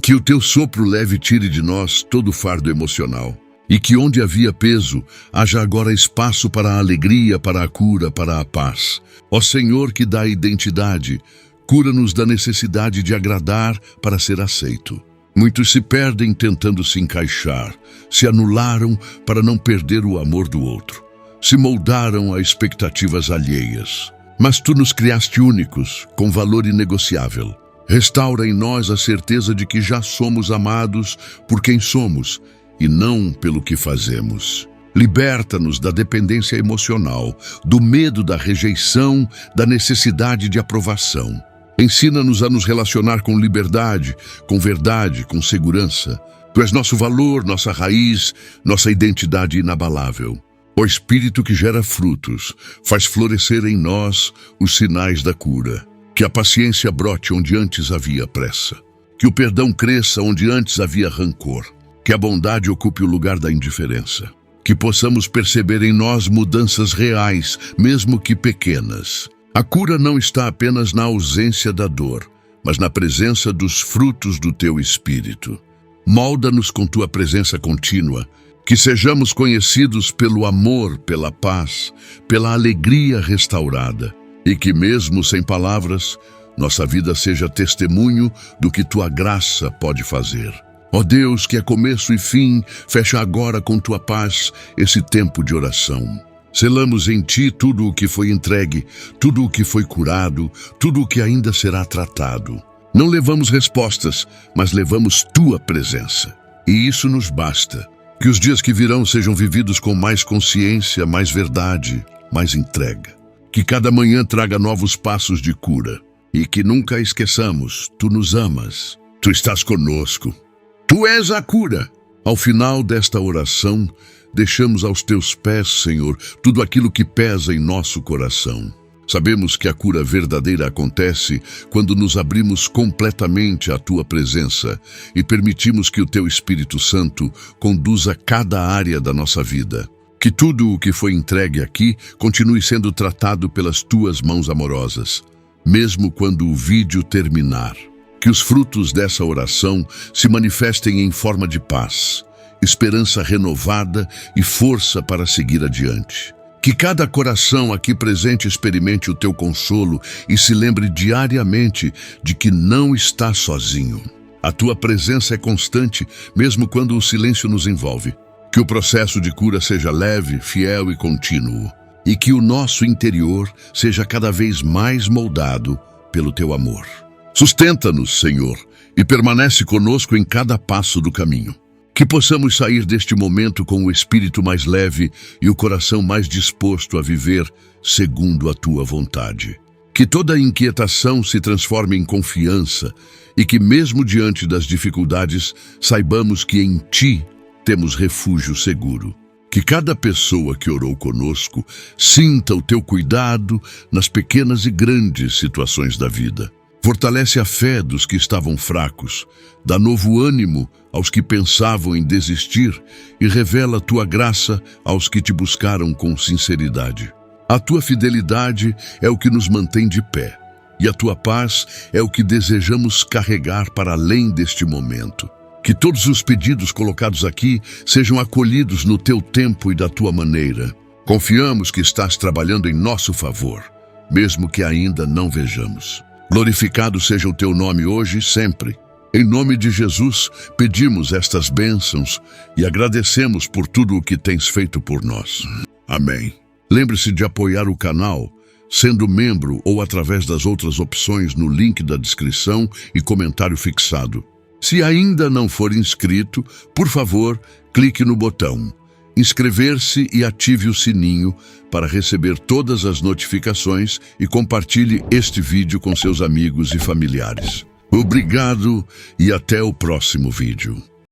Que o teu sopro leve e tire de nós todo o fardo emocional. E que onde havia peso, haja agora espaço para a alegria, para a cura, para a paz. Ó Senhor que dá identidade, cura-nos da necessidade de agradar para ser aceito. Muitos se perdem tentando se encaixar, se anularam para não perder o amor do outro, se moldaram a expectativas alheias. Mas tu nos criaste únicos, com valor inegociável. Restaura em nós a certeza de que já somos amados por quem somos e não pelo que fazemos. Liberta-nos da dependência emocional, do medo da rejeição, da necessidade de aprovação. Ensina-nos a nos relacionar com liberdade, com verdade, com segurança. Tu és nosso valor, nossa raiz, nossa identidade inabalável. O Espírito que gera frutos, faz florescer em nós os sinais da cura. Que a paciência brote onde antes havia pressa. Que o perdão cresça onde antes havia rancor. Que a bondade ocupe o lugar da indiferença. Que possamos perceber em nós mudanças reais, mesmo que pequenas. A cura não está apenas na ausência da dor, mas na presença dos frutos do teu Espírito. Molda-nos com tua presença contínua, que sejamos conhecidos pelo amor, pela paz, pela alegria restaurada, e que mesmo sem palavras, nossa vida seja testemunho do que tua graça pode fazer. Ó Deus, que é começo e fim, fecha agora com tua paz esse tempo de oração. Selamos em ti tudo o que foi entregue, tudo o que foi curado, tudo o que ainda será tratado. Não levamos respostas, mas levamos tua presença. E isso nos basta. Que os dias que virão sejam vividos com mais consciência, mais verdade, mais entrega. Que cada manhã traga novos passos de cura. E que nunca esqueçamos, tu nos amas, tu estás conosco. Tu és a cura. Ao final desta oração, deixamos aos teus pés, Senhor, tudo aquilo que pesa em nosso coração. Sabemos que a cura verdadeira acontece quando nos abrimos completamente à tua presença e permitimos que o teu Espírito Santo conduza cada área da nossa vida. Que tudo o que foi entregue aqui continue sendo tratado pelas tuas mãos amorosas, mesmo quando o vídeo terminar. Que os frutos dessa oração se manifestem em forma de paz, esperança renovada e força para seguir adiante. Que cada coração aqui presente experimente o teu consolo e se lembre diariamente de que não está sozinho. A tua presença é constante, mesmo quando o silêncio nos envolve. Que o processo de cura seja leve, fiel e contínuo. E que o nosso interior seja cada vez mais moldado pelo teu amor. Sustenta-nos, Senhor, e permanece conosco em cada passo do caminho. Que possamos sair deste momento com o espírito mais leve e o coração mais disposto a viver segundo a tua vontade. Que toda inquietação se transforme em confiança e que mesmo diante das dificuldades saibamos que em ti temos refúgio seguro. Que cada pessoa que orou conosco sinta o teu cuidado nas pequenas e grandes situações da vida. Fortalece a fé dos que estavam fracos, dá novo ânimo aos que pensavam em desistir e revela a tua graça aos que te buscaram com sinceridade. A tua fidelidade é o que nos mantém de pé, e a tua paz é o que desejamos carregar para além deste momento. Que todos os pedidos colocados aqui sejam acolhidos no teu tempo e da tua maneira. Confiamos que estás trabalhando em nosso favor, mesmo que ainda não vejamos. Glorificado seja o teu nome hoje e sempre. Em nome de Jesus, pedimos estas bênçãos e agradecemos por tudo o que tens feito por nós. Amém. Lembre-se de apoiar o canal, sendo membro ou através das outras opções no link da descrição e comentário fixado. Se ainda não for inscrito, por favor, clique no botão inscrever-se e ative o sininho para receber todas as notificações e compartilhe este vídeo com seus amigos e familiares. Obrigado e até o próximo vídeo.